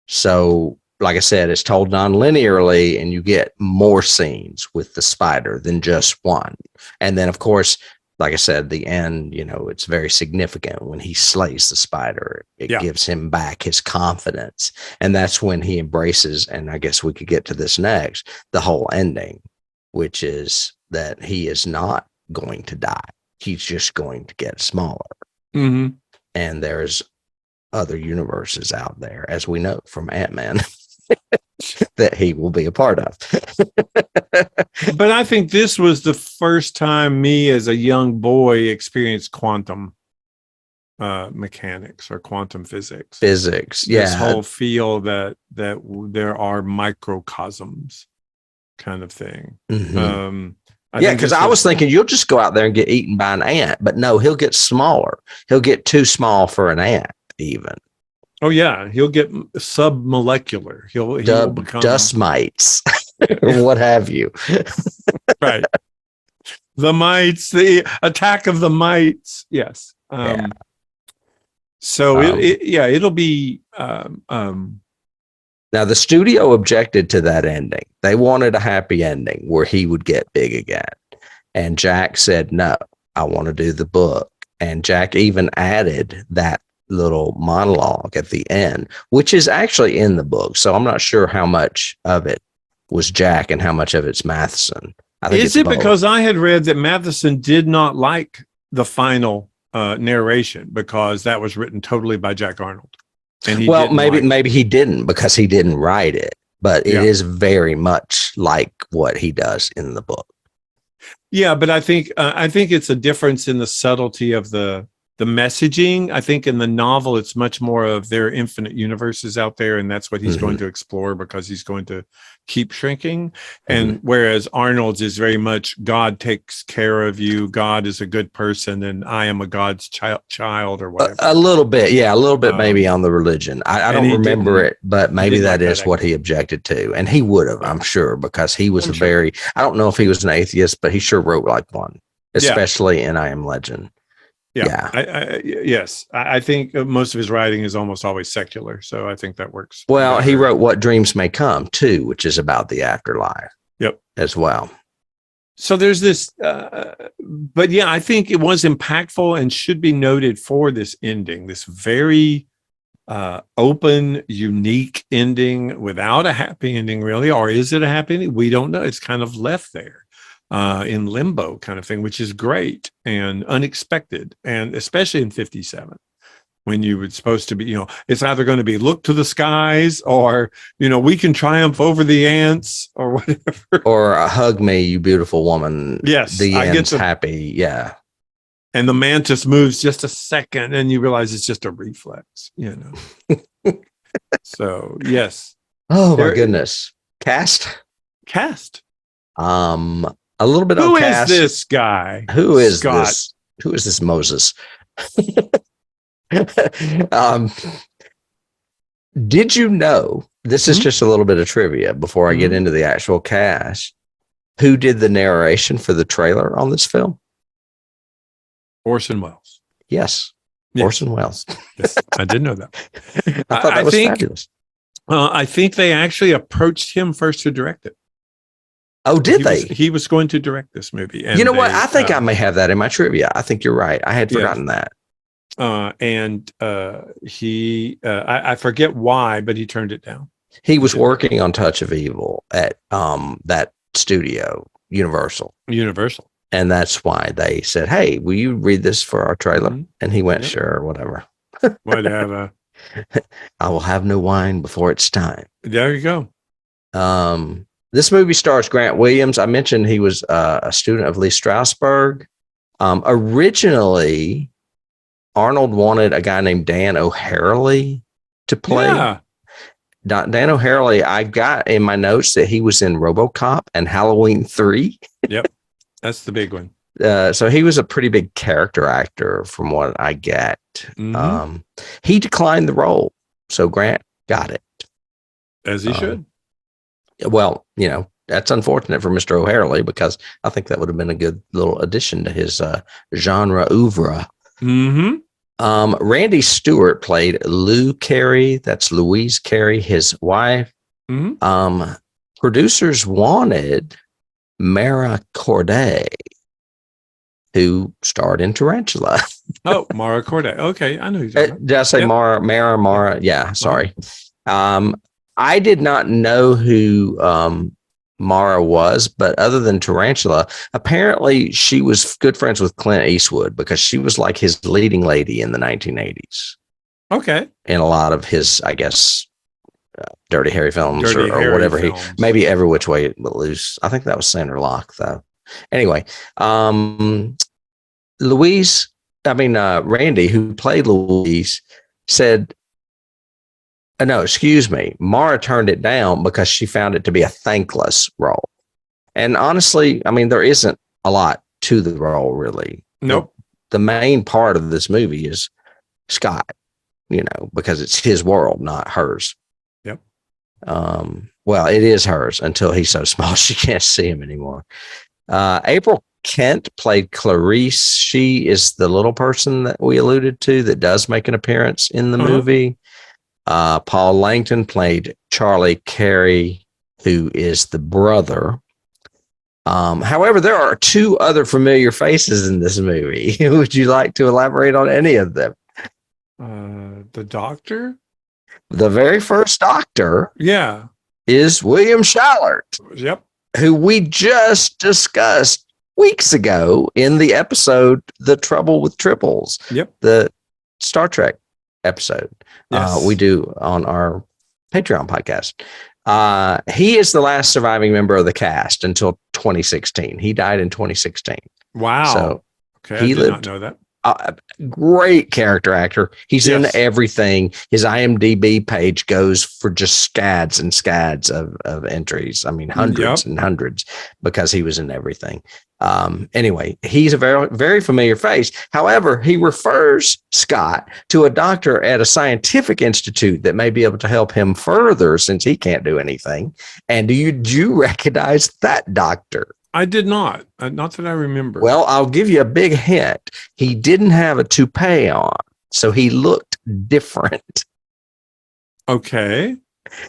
So, like I said, it's told non-linearly, and you get more scenes with the spider than just one. And then, of course, like I said, the end, it's very significant when he slays the spider. It gives him back his confidence. And that's when he embraces, and I guess we could get to this next, the whole ending, which is that he is not going to die. He's just going to get smaller. Mm-hmm. And there's other universes out there, as we know from Ant-Man, that he will be a part of. But I think this was the first time me as a young boy experienced quantum mechanics or quantum physics. This whole feel that there are microcosms kind of thing. Mm-hmm. Because I was thinking you'll just go out there and get eaten by an ant, but no, he'll get smaller. He'll get too small for an ant even. Oh yeah, he'll get submolecular. He'll become dust mites, or what have you. Right. The mites, the attack of the mites. Yes. So it'll be. Now the studio objected to that ending. They wanted a happy ending where he would get big again, and Jack said, "No, I want to do the book." And Jack even added that little monologue at the end, which is actually in the book. So I'm not sure how much of it was Jack and how much of it's Matheson. I think is it both. Because I had read that Matheson did not like the final narration because that was written totally by Jack Arnold. And maybe he didn't because he didn't write it, but it is very much like what he does in the book. Yeah, but I think it's a difference in the subtlety of the the messaging. I think in the novel, it's much more of there are infinite universes out there, and that's what he's going to explore because he's going to keep shrinking. And whereas Arnold's is very much God takes care of you, God is a good person, and I am a God's child or whatever. A little bit, yeah, a little bit maybe on the religion. I don't remember it, but maybe that is what he objected to, and he would have, I'm sure, because he was I don't know if he was an atheist, but he sure wrote like one, especially in I Am Legend. Yeah. Yes. I think most of his writing is almost always secular. So I think that works. Well, he wrote What Dreams May Come too, which is about the afterlife. Yep. As well. So there's this, but yeah, I think it was impactful and should be noted for this ending, this very open, unique ending without a happy ending, really. Or is it a happy ending? We don't know. It's kind of left there. In limbo kind of thing, which is great and unexpected. And especially in 57, when you were supposed to be, it's either going to be look to the skies or, we can triumph over the ants or whatever. Or hug me, you beautiful woman. Yes. The end's happy. Yeah. And the mantis moves just a second and you realize it's just a reflex, So, yes. Oh, my goodness. Cast. A little bit on cast. Who is this guy? Who is this? Who is this Moses? Did you know, this is just a little bit of trivia before I get into the actual cast, who did the narration for the trailer on this film? Orson Welles. Yes. Orson Welles. Yes, I did know that. I thought that was fabulous. I think they actually approached him first to direct it. Oh, did they? He was going to direct this movie. And you know what? I think I may have that in my trivia. I think you're right. I had forgotten that. I forget why, but he turned it down. He was working on Touch of Evil at that studio, Universal. And that's why they said, hey, will you read this for our trailer? And he went, sure, whatever. Whatever. I will have no wine before it's time. There you go. This movie stars Grant Williams. I mentioned he was a student of Lee Strasberg. Originally, Arnold wanted a guy named Dan O'Harely to play. Yeah. Dan O'Harely, I got in my notes that he was in RoboCop and Halloween 3. Yep. That's the big one. So he was a pretty big character actor from what I get. He declined the role. So Grant got it. As he should. Well, that's unfortunate for Mr. O'Harely because I think that would have been a good little addition to his genre oeuvre. Randy Stewart played Lou Carey. That's Louise Carey, his wife. Producers wanted Mara Corday, who starred in Tarantula. Oh, Mara Corday. Okay, I know who's did I say Mara? Yeah, sorry. I did not know who Mara was, but other than Tarantula, apparently she was good friends with Clint Eastwood because she was like his leading lady in the 1980s. Okay. In a lot of his, I guess, Dirty Harry films or whatever films. Maybe Every Which Way But Loose. I think that was Sandra Locke, though. Anyway, Randy, who played Louise, said, no, excuse me. Mara turned it down because she found it to be a thankless role. And honestly, there isn't a lot to the role, really. Nope. The main part of this movie is Scott, because it's his world, not hers. Yep. Well, it is hers until he's so small she can't see him anymore. April Kent played Clarice. She is the little person that we alluded to that does make an appearance in the movie. Paul Langton played Charlie Carey, who is the brother. However, there are two other familiar faces in this movie. Would you like to elaborate on any of them? The doctor? The very first doctor. Yeah. Is William Schallert. Yep. Who we just discussed weeks ago in the episode, The Trouble with Triples. Yep. The Star Trek episode. Yes. We do on our Patreon podcast. He is the last surviving member of the cast until 2016. He died in 2016. Wow. So okay, I did not know that. great character actor. He's in Yes. everything. His IMDb page goes for just scads and scads of entries. I mean, hundreds and hundreds, because he was in everything. Anyway, he's a very, very familiar face. However, he refers Scott to a doctor at a scientific institute that may be able to help him further, since he can't do anything. And do you recognize that doctor? I did not. Not that I remember. Well, I'll give you a big hint. He didn't have a toupee on, so he looked different. Okay.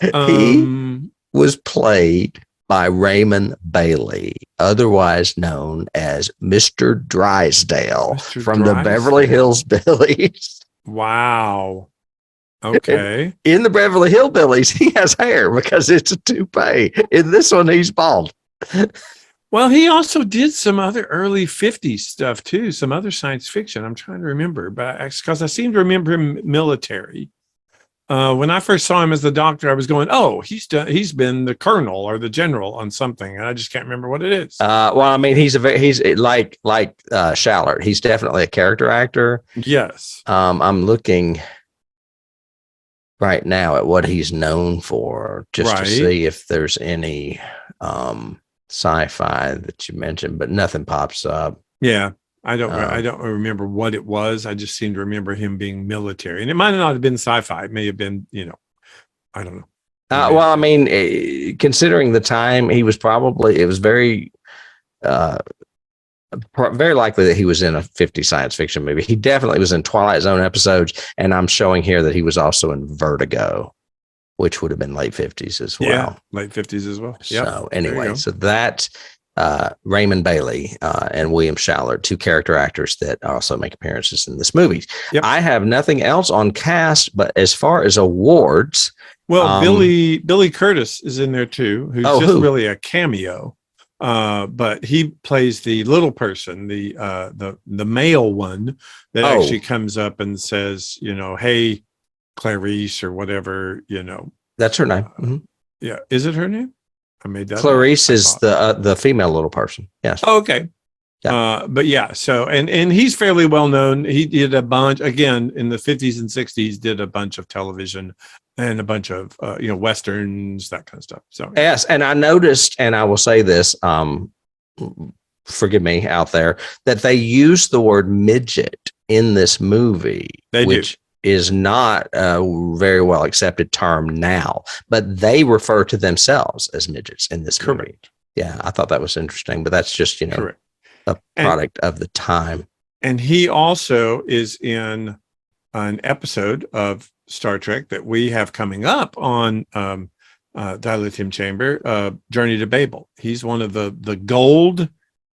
He was played by Raymond Bailey, otherwise known as Mr. Drysdale Mr. from the Beverly Drysdale. Hillbillies. Wow. Okay. In the Beverly Hillbillies, he has hair because it's a toupee. In this one, he's bald. Well, he also did some other early 50s stuff too, some other science fiction. I'm trying to remember, but because I seem to remember him military. When I first saw him as the doctor, I was going, "Oh, he's been the colonel or the general on something," and I just can't remember what it is. Well, I mean, he's like Shallert. He's definitely a character actor. Yes. I'm looking right now at what he's known for, just to see if there's any sci-fi that you mentioned, but nothing pops up. Yeah. I don't remember what it was. I just seem to remember him being military, and it might not have been sci-fi. It may have been, I don't know. Well, I mean, considering the time, it was very, very likely that he was in a 50 science fiction movie. He definitely was in Twilight Zone episodes, and I'm showing here that he was also in Vertigo, which would have been late 50s as well. Yeah, late 50s as well. Yep. So anyway, so that's Raymond Bailey and William Shallert, two character actors that also make appearances in this movie. Yep. I have nothing else on cast, but as far as awards, well, Billy Curtis is in there too, who's really a cameo. But he plays the little person, the male one that actually comes up and says, "Hey, Clarice," or whatever, That's her name. Mm-hmm. Yeah. Is it her name? I made that. Clarice is the female little person. Yes. Oh, okay. Yeah. But yeah, so, and he's fairly well known. He did a bunch, again, in the 50s and 60s, did a bunch of television and a bunch of, Westerns, that kind of stuff. So, yes. And I noticed, and I will say this, forgive me out there, that they use the word midget in this movie. They do. Is not a very well accepted term now, but they refer to themselves as midgets in this movie. Yeah, I thought that was interesting, but that's just, Correct. a product of the time. And he also is in an episode of Star Trek that we have coming up on Dilithium Chamber, Journey to Babel. He's one of the gold.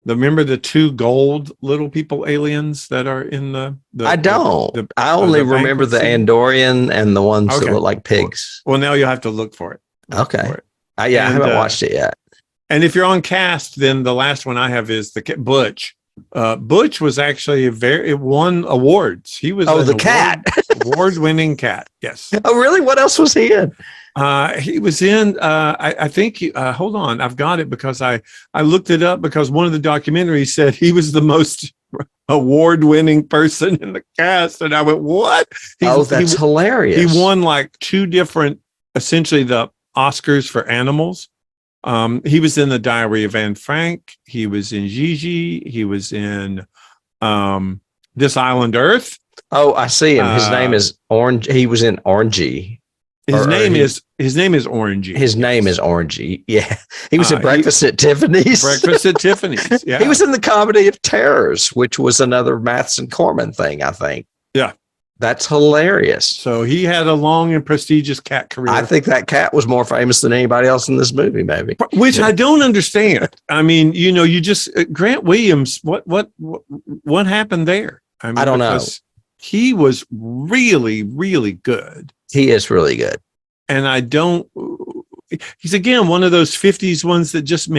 Remember the two gold little people aliens that are in the I don't. I only remember the Andorian and the ones that look like pigs. Well, now you'll have to look for it. Okay. I haven't watched it yet. And if you're on cast, then the last one I have is the Butch. Butch was actually it won awards. He was the cat, award-winning cat. Yes. Oh, really? What else was he in? He was in, I think, hold on, I've got it because I looked it up because one of the documentaries said he was the most award-winning person in the cast. And I went, what? That's hilarious. He won like two different, essentially the Oscars for animals. He was in The Diary of Anne Frank. He was in Gigi. He was in This Island Earth. Oh, I see him. His name is Orange. He was in Orangey. His name is Orangey. His name is Orangey. Yeah. He was in Breakfast at Tiffany's. Breakfast at Tiffany's. Yeah. He was in the Comedy of Terrors, which was another Matheson Corman thing, I think. Yeah. That's hilarious. So he had a long and prestigious cat career. I think that cat was more famous than anybody else in this movie, maybe. Which I don't understand. I mean, you just Grant Williams, what happened there? I mean, I don't know. He was really, really good. He is really good. And he's again one of those 50s ones that just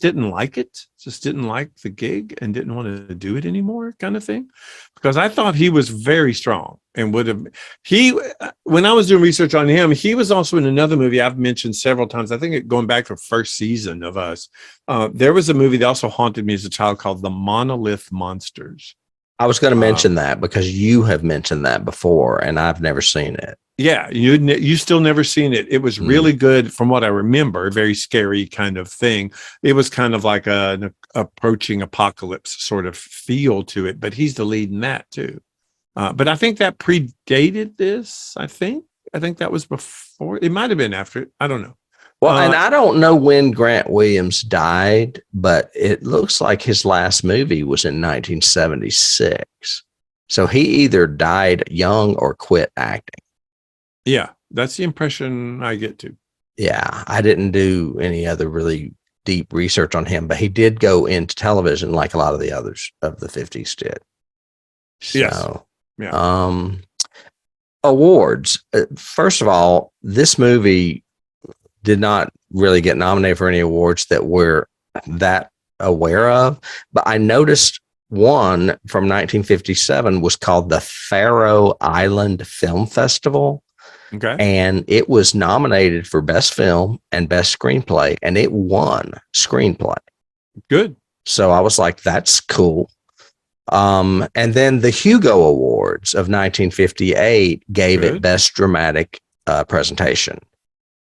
didn't like it, just didn't like the gig and didn't want to do it anymore, kind of thing. Because I thought he was very strong and when I was doing research on him, he was also in another movie I've mentioned several times. I think going back to the first season of Us, there was a movie that also haunted me as a child called The Monolith Monsters. I was going to mention that because you have mentioned that before, and I've never seen it. Yeah, you still never seen it. It was really good from what I remember. A very scary kind of thing. It was kind of like an approaching apocalypse sort of feel to it. But he's the lead in that too. But I think that predated this. I think that was before. It might have been after. I don't know. Well, and I don't know when Grant Williams died, but it looks like his last movie was in 1976. So he either died young or quit acting. Yeah, that's the impression I get too. Yeah, I didn't do any other really deep research on him, but he did go into television like a lot of the others of the 50s did. So, yes. Yeah. Awards. First of all, this movie did not really get nominated for any awards that we're that aware of, but I noticed one from 1957 was called the Faroe Island Film Festival. Okay. And it was nominated for Best Film and Best Screenplay, and it won Screenplay. Good. So I was like, that's cool. And then the Hugo Awards of 1958 gave it Best Dramatic Presentation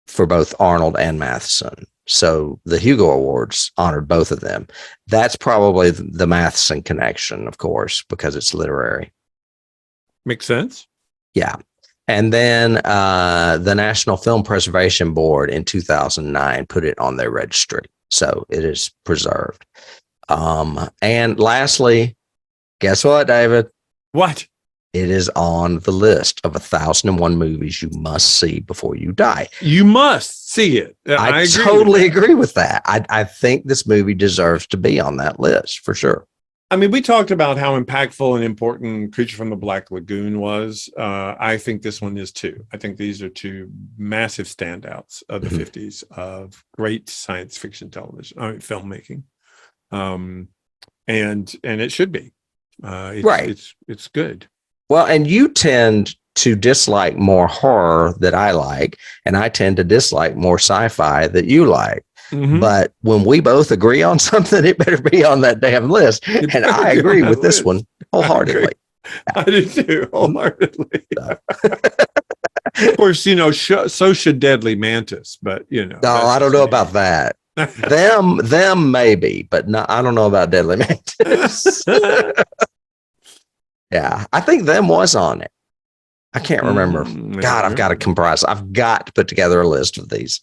for both Arnold and Matheson. So the Hugo Awards honored both of them. That's probably the Matheson connection, of course, because it's literary. Makes sense. Yeah. And then the National Film Preservation Board in 2009 put it on their registry. So it is preserved. And lastly, guess what, David? What? It is on the list of 1,001 movies you must see before you die. You must see it. I totally agree with that. I think this movie deserves to be on that list for sure. I mean, we talked about how impactful and important Creature from the Black Lagoon was. I think this one is too. I think these are two massive standouts of the 50s of great science fiction television, filmmaking. And it should be. It's good. Well, and you tend to dislike more horror that I like, and I tend to dislike more sci-fi that you like. Mm-hmm. But when we both agree on something, it better be on that damn list. And I agree with this one wholeheartedly. I do too, wholeheartedly. Of course, so should Deadly Mantis, but No, I don't know about that. them maybe, but no, I don't know about Deadly Mantis. Yeah, I think Them was on it. I can't remember. God, I've got to comprise. I've got to put together a list of these.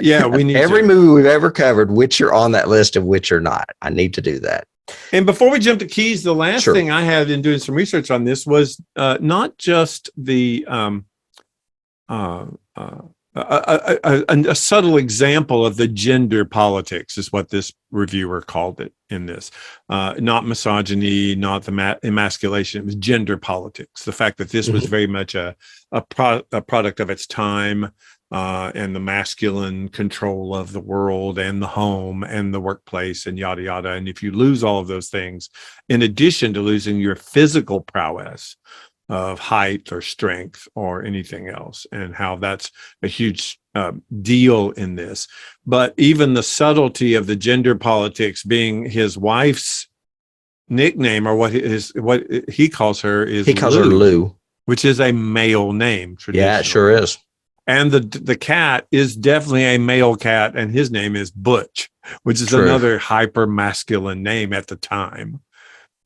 Yeah, we need every movie we've ever covered, which are on that list and which are not. I need to do that. And before we jump to keys, the last thing I had in doing some research on this was not just the a subtle example of the gender politics is what this reviewer called it in this. Not misogyny, not the emasculation. It was gender politics. The fact that this was very much a product of its time and the masculine control of the world and the home and the workplace and yada, yada. And if you lose all of those things, in addition to losing your physical prowess of height or strength or anything else, and how that's a huge deal in this. But even the subtlety of the gender politics being his wife's nickname, or what he calls her is her Lou, which is a male name. Yeah, it sure is. And the cat is definitely a male cat, and his name is Butch, which is another hyper masculine name at the time.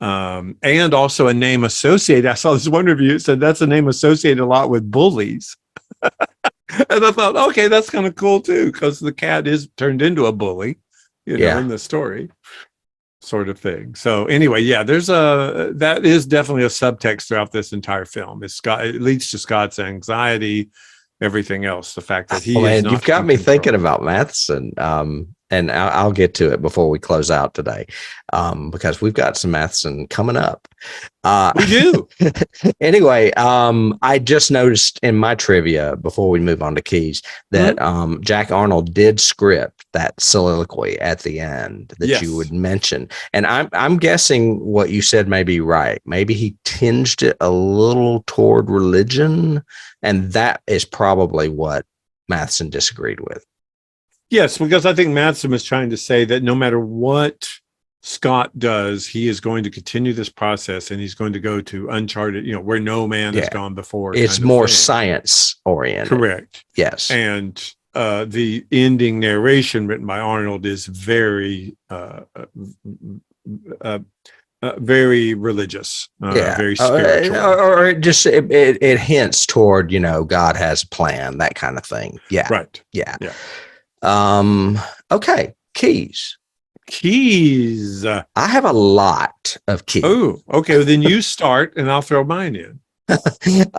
And also a name associated. I saw this one review. It said that's a name associated a lot with bullies. And I thought, okay, that's kind of cool too, because the cat is turned into a bully, in the story, sort of thing. So anyway, that is definitely a subtext throughout this entire film. It leads to Scott's anxiety, everything else. The fact that you've got me thinking about Matheson. And I'll get to it before we close out today, because we've got some Matheson coming up. We do. Anyway, I just noticed in my trivia before we move on to keys that Jack Arnold did script that soliloquy at the end that you would mention. And I'm guessing what you said may be right. Maybe he tinged it a little toward religion, and that is probably what Matheson disagreed with. Yes, because I think Matheson was trying to say that no matter what Scott does, he is going to continue this process, and he's going to go to uncharted, where no man has gone before. It's kind of more thing. science oriented. Correct. Yes. And the ending narration written by Arnold is very very religious, very spiritual. Or it just it hints toward, God has a plan, that kind of thing. Yeah. Right. Yeah. Yeah. Okay. Keys. I have a lot of keys. Oh, okay. Well, then you start and I'll throw mine in.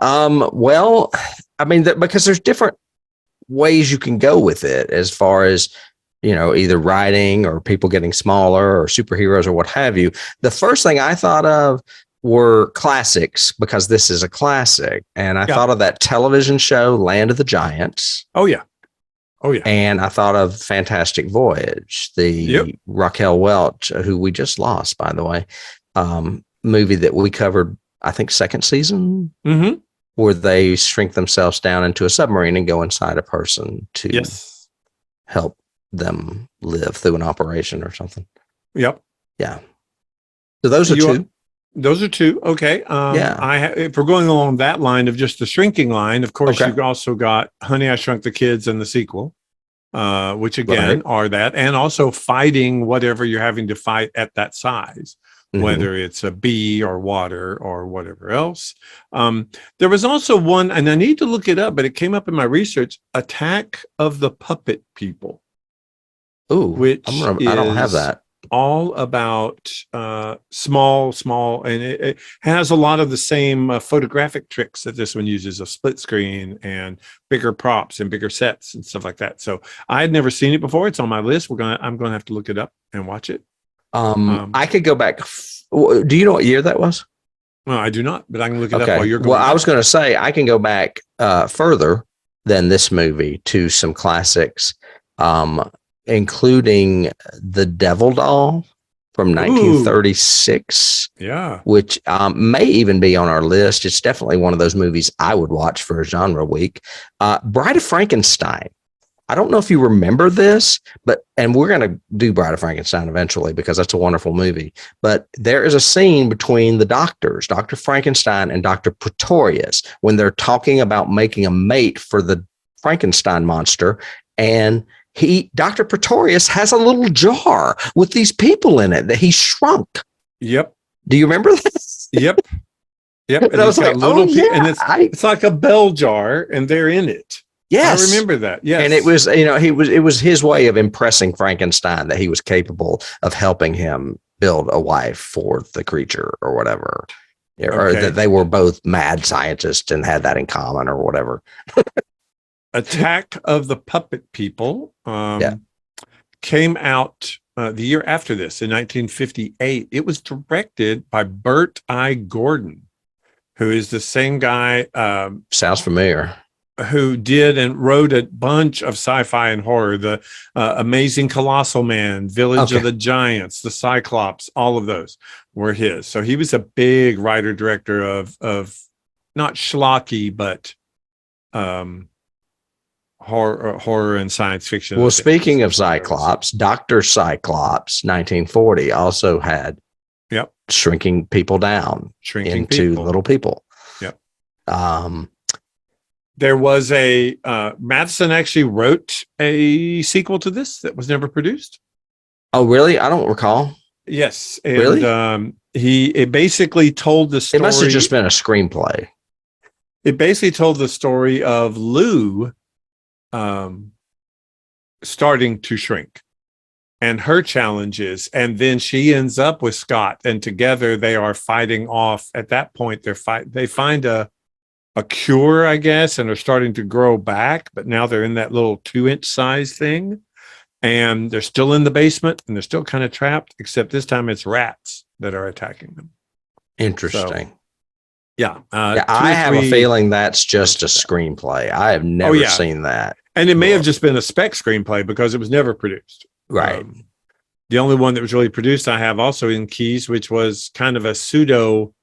Well, I mean, because there's different ways you can go with it as far as, either writing or people getting smaller or superheroes or what have you. The first thing I thought of were classics, because this is a classic. And I thought of that television show, Land of the Giants. Oh, yeah. Oh, yeah. And I thought of Fantastic Voyage, the Raquel Welch, who we just lost, by the way, movie that we covered, I think, second season, where they shrink themselves down into a submarine and go inside a person to help them live through an operation or something. Yep. Yeah. So those are two. Those are two. Okay. If we're going along that line of just the shrinking line, of course, you've also got Honey, I Shrunk the Kids and the sequel, which again are that, and also fighting whatever you're having to fight at that size, whether it's a bee or water or whatever else. There was also one, and I need to look it up, but it came up in my research, Attack of the Puppet People. Ooh, which I don't have that. All about small, and it has a lot of the same photographic tricks that this one uses, a split screen and bigger props and bigger sets and stuff like that. So I had never seen it before. It's on my list. I'm gonna have to look it up and watch it. I could go back. Do you know what year that was? No, I do not, but I can look it up while you're going. Well, I was going to say I can go back further than this movie to some classics, including The Devil Doll from 1936. Yeah. Which may even be on our list. It's definitely one of those movies I would watch for a genre week. Bride of Frankenstein. I don't know if you remember this, and we're going to do Bride of Frankenstein eventually because that's a wonderful movie. But there is a scene between the doctors, Dr. Frankenstein and Dr. Pretorius, when they're talking about making a mate for the Frankenstein monster. And Dr. Pretorius has a little jar with these people in it that he shrunk. Yep. Do you remember this? Yep. And I was like, and it's like a bell jar, and they're in it. Yes. I remember that. Yes. And it was, it was his way of impressing Frankenstein that he was capable of helping him build a wife for the creature or whatever. Or that they were both mad scientists and had that in common or whatever. Attack of the Puppet People came out the year after this in 1958. It was directed by Burt I. Gordon, who is the same guy. Sounds familiar. Who did and wrote a bunch of sci-fi and horror, the Amazing Colossal Man, Village of the Giants, the Cyclops, all of those were his. So he was a big writer director of not schlocky, but horror and science fiction. Well, speaking of Cyclops, Dr. Cyclops 1940 also had shrinking people down into little people. Yep. There was Matheson actually wrote a sequel to this that was never produced. Oh, really? I don't recall. Yes. And, really? It basically told the story. It must have just been a screenplay. It basically told the story of Lou starting to shrink and her challenges. And then she ends up with Scott, and together they are fighting off. At that point, they find a cure, I guess, and are starting to grow back, but now they're in that little 2-inch size thing, and they're still in the basement, and they're still kind of trapped, except this time it's rats that are attacking them. Interesting. So, I have a feeling that's just a screenplay. I have never seen that. And it may have just been a spec screenplay because it was never produced. Right. The only one that was really produced I have also in Keys, which was kind of a pseudo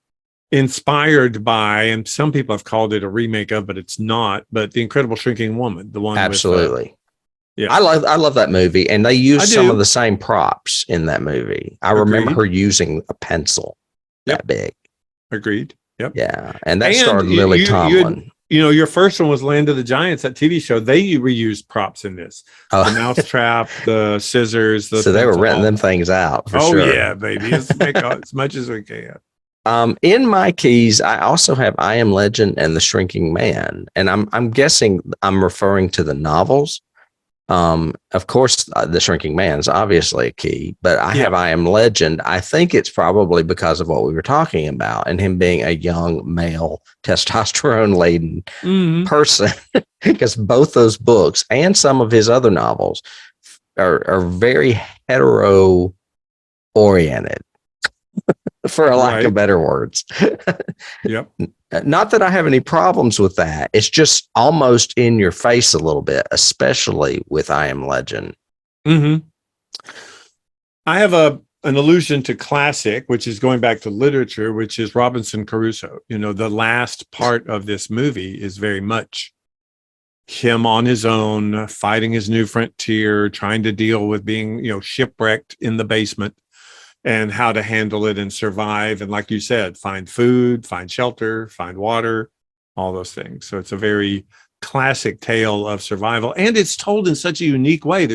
inspired by, and some people have called it a remake of, but it's not, but The Incredible Shrinking Woman, the one absolutely Yeah. I love that movie, and they I use some do. of the same props in that movie. I remember her using a pencil that big. Agreed. Yep. Yeah, and that And starred Lily Tomlin. your first one was Land of the Giants, that TV show. They reused props in this. Oh. The mousetrap, the scissors, the So they were pencil, renting all them that. things out for Oh sure. yeah, baby. Let's make as much as we can. In my keys, I also have I Am Legend and The Shrinking Man, and I'm guessing I'm referring to the novels. Of course, The Shrinking Man is obviously a key, but I have I Am Legend. I think it's probably because of what we were talking about and him being a young male, testosterone laden person, because both those books and some of his other novels are very hetero oriented. For a lack of better words. Yep. Not that I have any problems with that. It's just almost in your face a little bit, especially with I Am Legend. I have an allusion to classic, which is going back to literature, which is Robinson Crusoe. The last part of this movie is very much him on his own, fighting his new frontier, trying to deal with being, shipwrecked in the basement, and how to handle it and survive. And like you said, find food, find shelter, find water, all those things. So it's a very classic tale of survival. And it's told in such a unique way.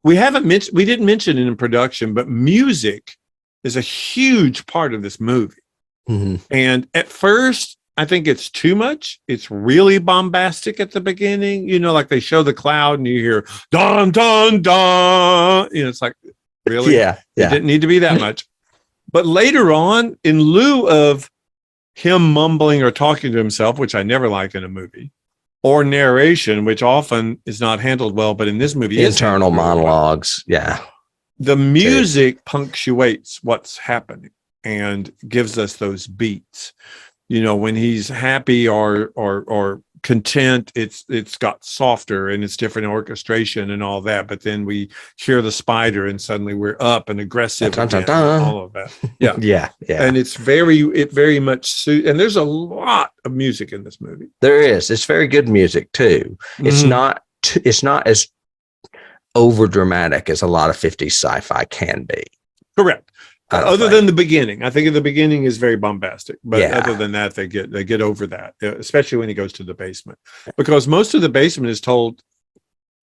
We didn't mention it in production, but music is a huge part of this movie. And at first, I think it's too much. It's really bombastic at the beginning, like they show the cloud and you hear dun, dun, dun. It's like, really? Yeah. It didn't need to be that much. But later on, in lieu of him mumbling or talking to himself, which I never like in a movie, or narration, which often is not handled well, but in this movie, internal monologues. Yeah. The music punctuates what's happening and gives us those beats. When he's happy or content, it's got softer and it's different orchestration and all that. But then we hear the spider and suddenly we're up and aggressive again, and all of that. Yeah. Yeah. And it very much suits. And there's a lot of music in this movie. There is. It's very good music too. It's not as over dramatic as a lot of 50s sci-fi can be. Correct. Other than the beginning, I think the beginning is very bombastic, but other than that, they get over that, especially when he goes to the basement, because most of the basement is told,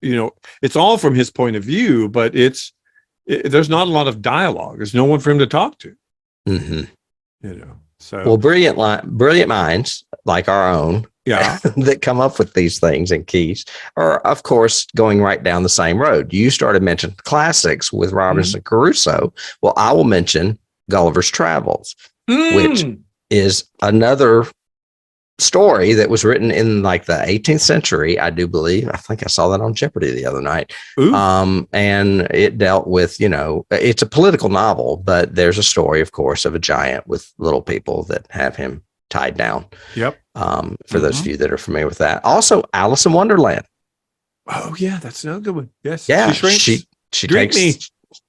it's all from his point of view, but there's not a lot of dialogue. There's no one for him to talk to. So brilliant minds like our own, that come up with these things and keys are, of course, going right down the same road. You started mentioning classics with Robinson Crusoe. Well, I will mention Gulliver's Travels, which is another story that was written in like the 18th century, I do believe. I think I saw that on Jeopardy the other night. And it dealt with, it's a political novel, but there's a story, of course, of a giant with little people that have him tied down. Yep. For those of you that are familiar with that. Also, Alice in Wonderland. Oh yeah, that's another good one. Yes. Yeah. She takes me.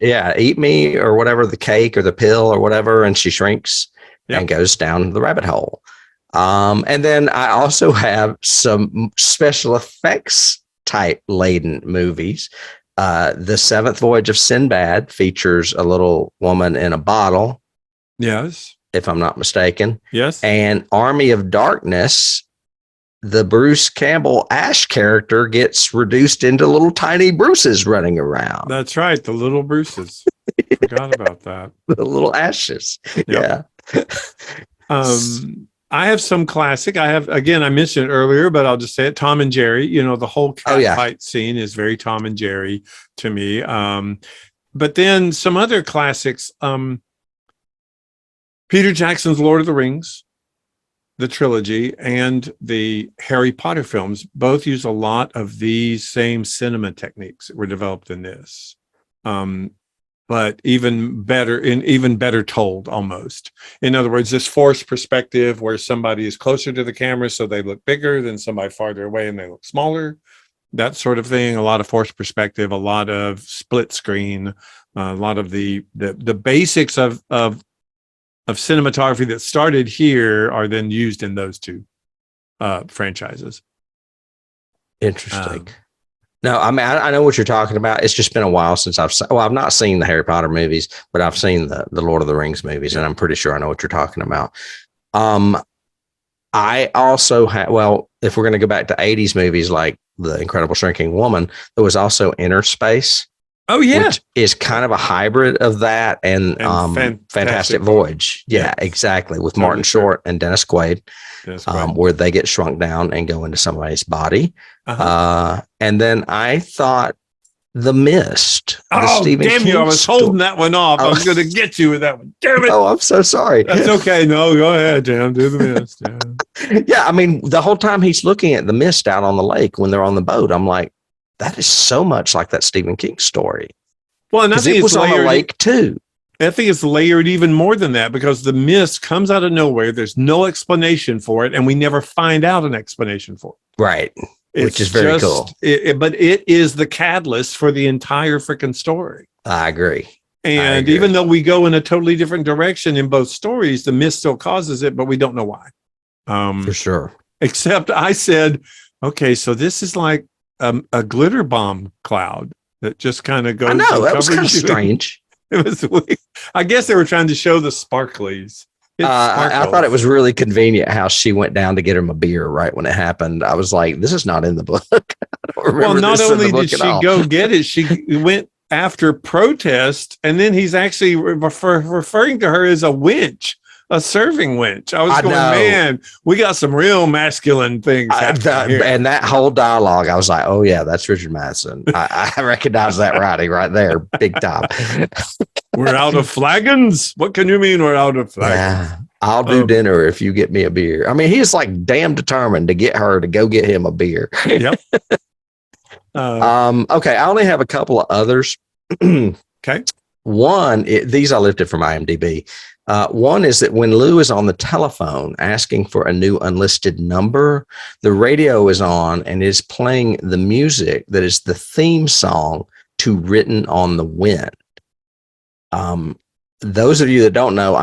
Yeah, eat me or whatever, the cake or the pill or whatever, and she shrinks and goes down the rabbit hole. And then I also have some special effects type laden movies. The Seventh Voyage of Sinbad features a little woman in a bottle. Yes. If I'm not mistaken. Yes. And Army of Darkness, the Bruce Campbell Ash character gets reduced into little tiny Bruces running around. That's right. The little Bruces. Forgot about that. The little ashes. Yep. Yeah. I have some classic. I mentioned it earlier, but I'll just say it. Tom and Jerry, the whole cat fight scene is very Tom and Jerry to me. But then some other classics, Peter Jackson's Lord of the Rings, the trilogy, and the Harry Potter films both use a lot of these same cinema techniques that were developed in this. But even better told almost. In other words, this forced perspective where somebody is closer to the camera so they look bigger than somebody farther away and they look smaller, that sort of thing. A lot of forced perspective, a lot of split screen, a lot of the basics of cinematography that started here are then used in those two franchises. Interesting. No, I mean, I know what you're talking about. It's just been a while since I've not seen the Harry Potter movies, but I've seen the Lord of the Rings movies, and I'm pretty sure I know what you're talking about. I also if we're going to go back to 80s movies like The Incredible Shrinking Woman, there was also Inner Space. Oh, yeah. Which is kind of a hybrid of that and Fantastic Voyage. Yeah, exactly. With Martin Short and Dennis Quaid, where they get shrunk down and go into somebody's body. And then I thought The Mist. Oh, damn you. I was holding that one off. I was going to get you with that one. Damn it. Oh, I'm so sorry. That's okay. No, go ahead, Jim. Do The Mist. Yeah. Yeah, I mean, the whole time he's looking at the mist out on the lake when they're on the boat, I'm like, that is so much like that Stephen King story. Well, and I think it was on the lake too. I think it's layered even more than that because the mist comes out of nowhere. There's no explanation for it, and we never find out an explanation for it. Right. Which is very cool. But it is the catalyst for the entire freaking story. I agree. And even though we go in a totally different direction in both stories, the mist still causes it, but we don't know why. For sure. Except I said, okay, so this is like a glitter bomb cloud that just kind of goes. I know, that was kind of strange. It was weird. I guess they were trying to show the sparklies. I thought it was really convenient how she went down to get him a beer right when it happened. I was like, this is not in the book. Well, not only did she go get it, she went after protest, and then he's actually referring to her as a winch. A serving winch. I was going, man, we got some real masculine things happening here. And that whole dialogue, I was like, oh, yeah, that's Richard Matheson. I recognize that writing right there, big time. We're out of flagons? What can you mean we're out of flagons? Yeah, I'll do dinner if you get me a beer. I mean, he's like damn determined to get her to go get him a beer. Yep. Okay, I only have a couple of others. Okay. One, these I lifted from IMDb. One is that when Lou is on the telephone asking for a new unlisted number, the radio is on and is playing the music that is the theme song to Written on the Wind. Those of you that don't know,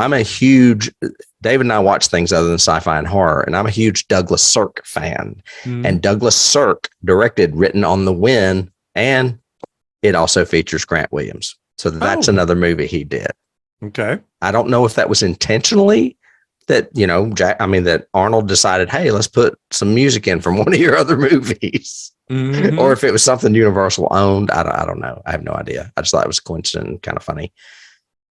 David and I watch things other than sci-fi and horror, and I'm a huge Douglas Sirk fan. And Douglas Sirk directed Written on the Wind, and it also features Grant Williams. So that's another movie he did. Okay. I don't know if that was intentionally that, that Arnold decided, hey, let's put some music in from one of your other movies. Or if it was something Universal owned. I don't know. I have no idea. I just thought it was coincident and kind of funny.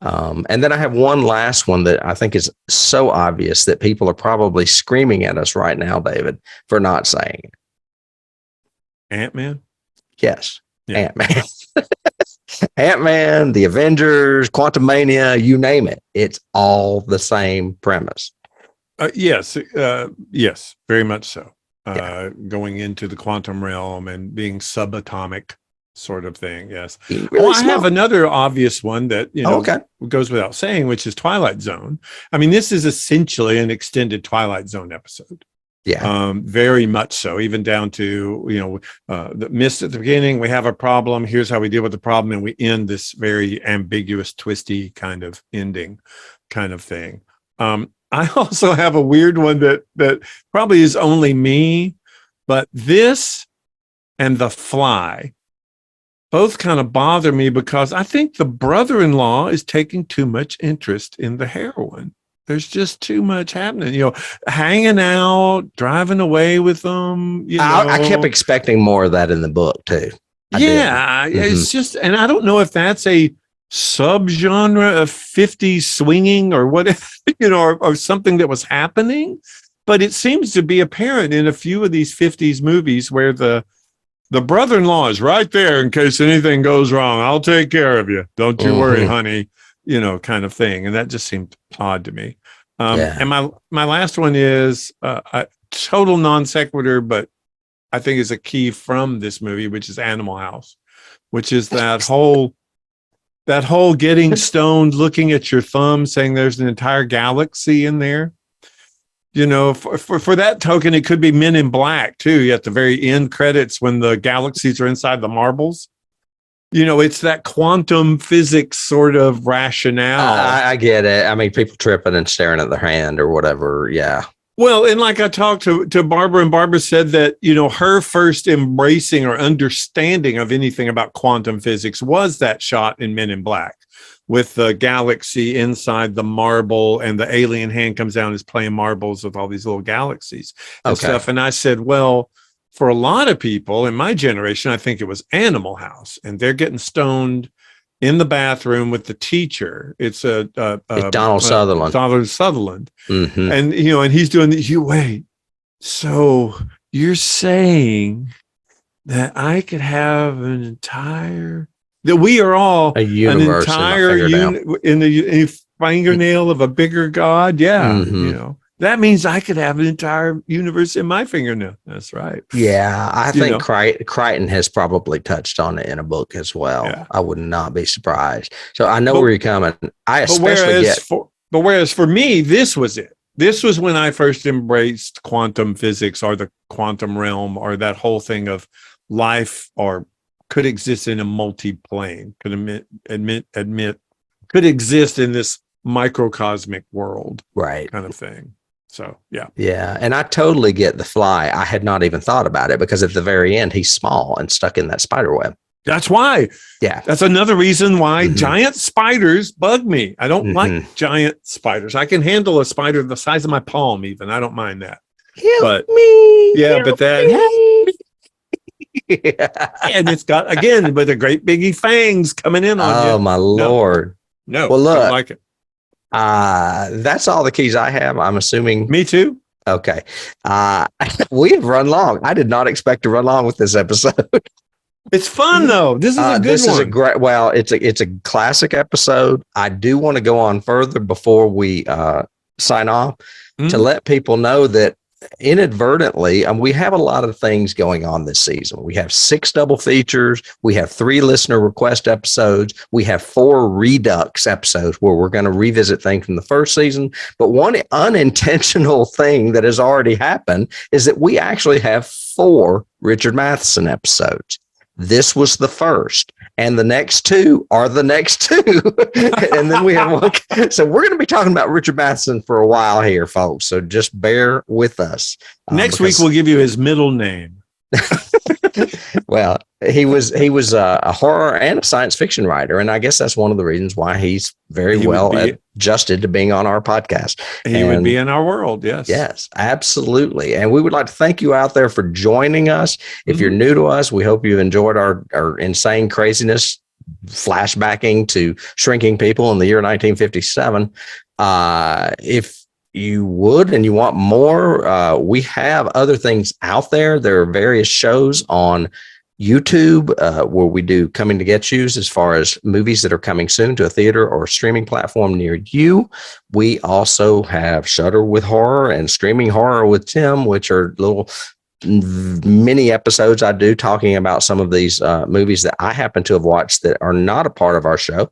And then I have one last one that I think is so obvious that people are probably screaming at us right now, David, for not saying it. Ant-Man? Yes. Yeah. Ant-Man. Ant-Man, the Avengers, Quantumania, you name it. It's all the same premise. Yes, very much so. Going into the quantum realm and being subatomic sort of thing. Yes. Really I have another obvious one that, goes without saying, which is Twilight Zone. I mean, this is essentially an extended Twilight Zone episode. Yeah. Very much so, even down to, the mist at the beginning, we have a problem. Here's how we deal with the problem. And we end this very ambiguous, twisty kind of ending kind of thing. I also have a weird one that probably is only me, but this and The Fly both kind of bother me because I think the brother-in-law is taking too much interest in the heroine. There's just too much happening, hanging out, driving away with them. I kept expecting more of that in the book too. It's just, and I don't know if that's a subgenre of 50s swinging or what, or something that was happening, but it seems to be apparent in a few of these 50s movies where the brother-in-law is right there in case anything goes wrong. I'll take care of you. Don't you worry, honey. Kind of thing. And that just seemed odd to me. And my last one is a total non sequitur, but I think is a key from this movie, which is Animal House, which is that whole getting stoned, looking at your thumb, saying there's an entire galaxy in there. For that token, it could be Men in Black too. At the very end credits, when the galaxies are inside the marbles. It's that quantum physics sort of rationale. I get it. I mean, people tripping and staring at their hand or whatever. Yeah. Well, and like I talked to Barbara, and Barbara said that, her first embracing or understanding of anything about quantum physics was that shot in Men in Black with the galaxy inside the marble, and the alien hand comes down and is playing marbles with all these little galaxies and stuff. And I said, well, for a lot of people in my generation, I think it was Animal House, and they're getting stoned in the bathroom with the teacher. It's Donald Sutherland. Donald Sutherland. Mm-hmm. And, and he's doing this. Wait, so you're saying that I could have that we are all a universe an entire in the fingernail of a bigger God? Yeah. Mm-hmm. That means I could have an entire universe in my fingernail. That's right. Yeah, I think Crichton has probably touched on it in a book as well. Yeah. I would not be surprised. So I know where you're coming. Whereas for me, this was it. This was when I first embraced quantum physics, or the quantum realm, or that whole thing of life or could exist in a multi-plane, could could exist in this microcosmic world, right? Kind of thing. So, yeah. Yeah. And I totally get the fly. I had not even thought about it, because at the very end, he's small and stuck in that spider web. That's why. Yeah. That's another reason why giant spiders bug me. I don't like giant spiders. I can handle a spider the size of my palm even. I don't mind that. Help me. Yeah, but that... And it's got, again, with the great biggy fangs coming in on you. Oh, my Lord. No. Well, look. Don't like it. That's all the keys I have. I'm assuming. Me too. Okay. We have run long. I did not expect to run long with this episode. It's fun though. This is a good one. This is a great. Well, it's a classic episode. I do want to go on further before we sign off to let people know that inadvertently, we have a lot of things going on this season. We have 6 double features. We have 3 listener request episodes. We have 4 redux episodes where we're going to revisit things from the first season. But one unintentional thing that has already happened is that we actually have 4 Richard Matheson episodes. This was the first, and the next 2 are the next 2. And then we have one. So we're going to be talking about Richard Matheson for a while here, folks. So just bear with us. Next week, we'll give you his middle name. Well, he was a horror and a science fiction writer, and I guess that's one of the reasons why he's very well adjusted to being on our podcast. He would be in our world, yes, absolutely. And we would like to thank you out there for joining us. If you're new to us, we hope you've enjoyed our insane craziness, flashbacking to shrinking people in the year 1957. If you would and you want more, we have other things out there. There are various shows on YouTube where we do coming to get yous as far as movies that are coming soon to a theater or streaming platform near you. We also have Shudder with Horror and Streaming Horror with Tim, which are little mini episodes I do talking about some of these movies that I happen to have watched that are not a part of our show.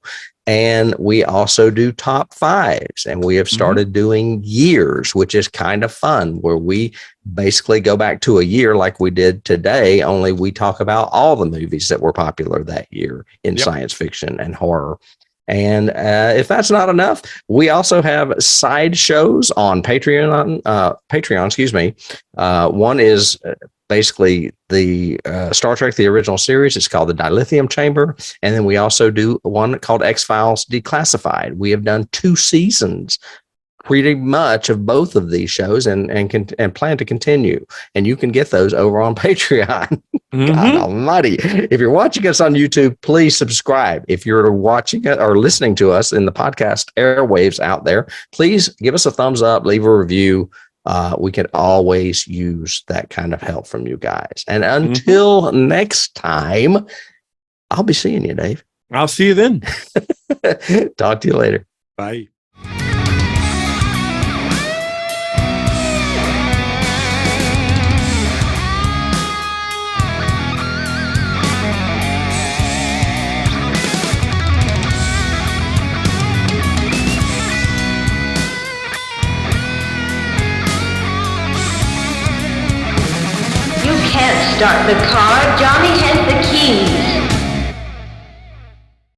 And we also do top 5s, and we have started doing years, which is kind of fun, where we basically go back to a year like we did today, only we talk about all the movies that were popular that year in science fiction and horror. And if that's not enough, we also have side shows on Patreon, excuse me. One is basically the Star Trek, the original series. It's called the Dilithium Chamber. And then we also do one called X-Files Declassified. We have done 2 seasons pretty much of both of these shows and plan to continue. And you can get those over on Patreon. God almighty. If you're watching us on YouTube, please subscribe. If you're watching it or listening to us in the podcast airwaves out there, please give us a thumbs up, leave a review. We could always use that kind of help from you guys. And until next time, I'll be seeing you, Dave. I'll see you then. Talk to you later. Bye. Can't start the car. Johnny has the keys.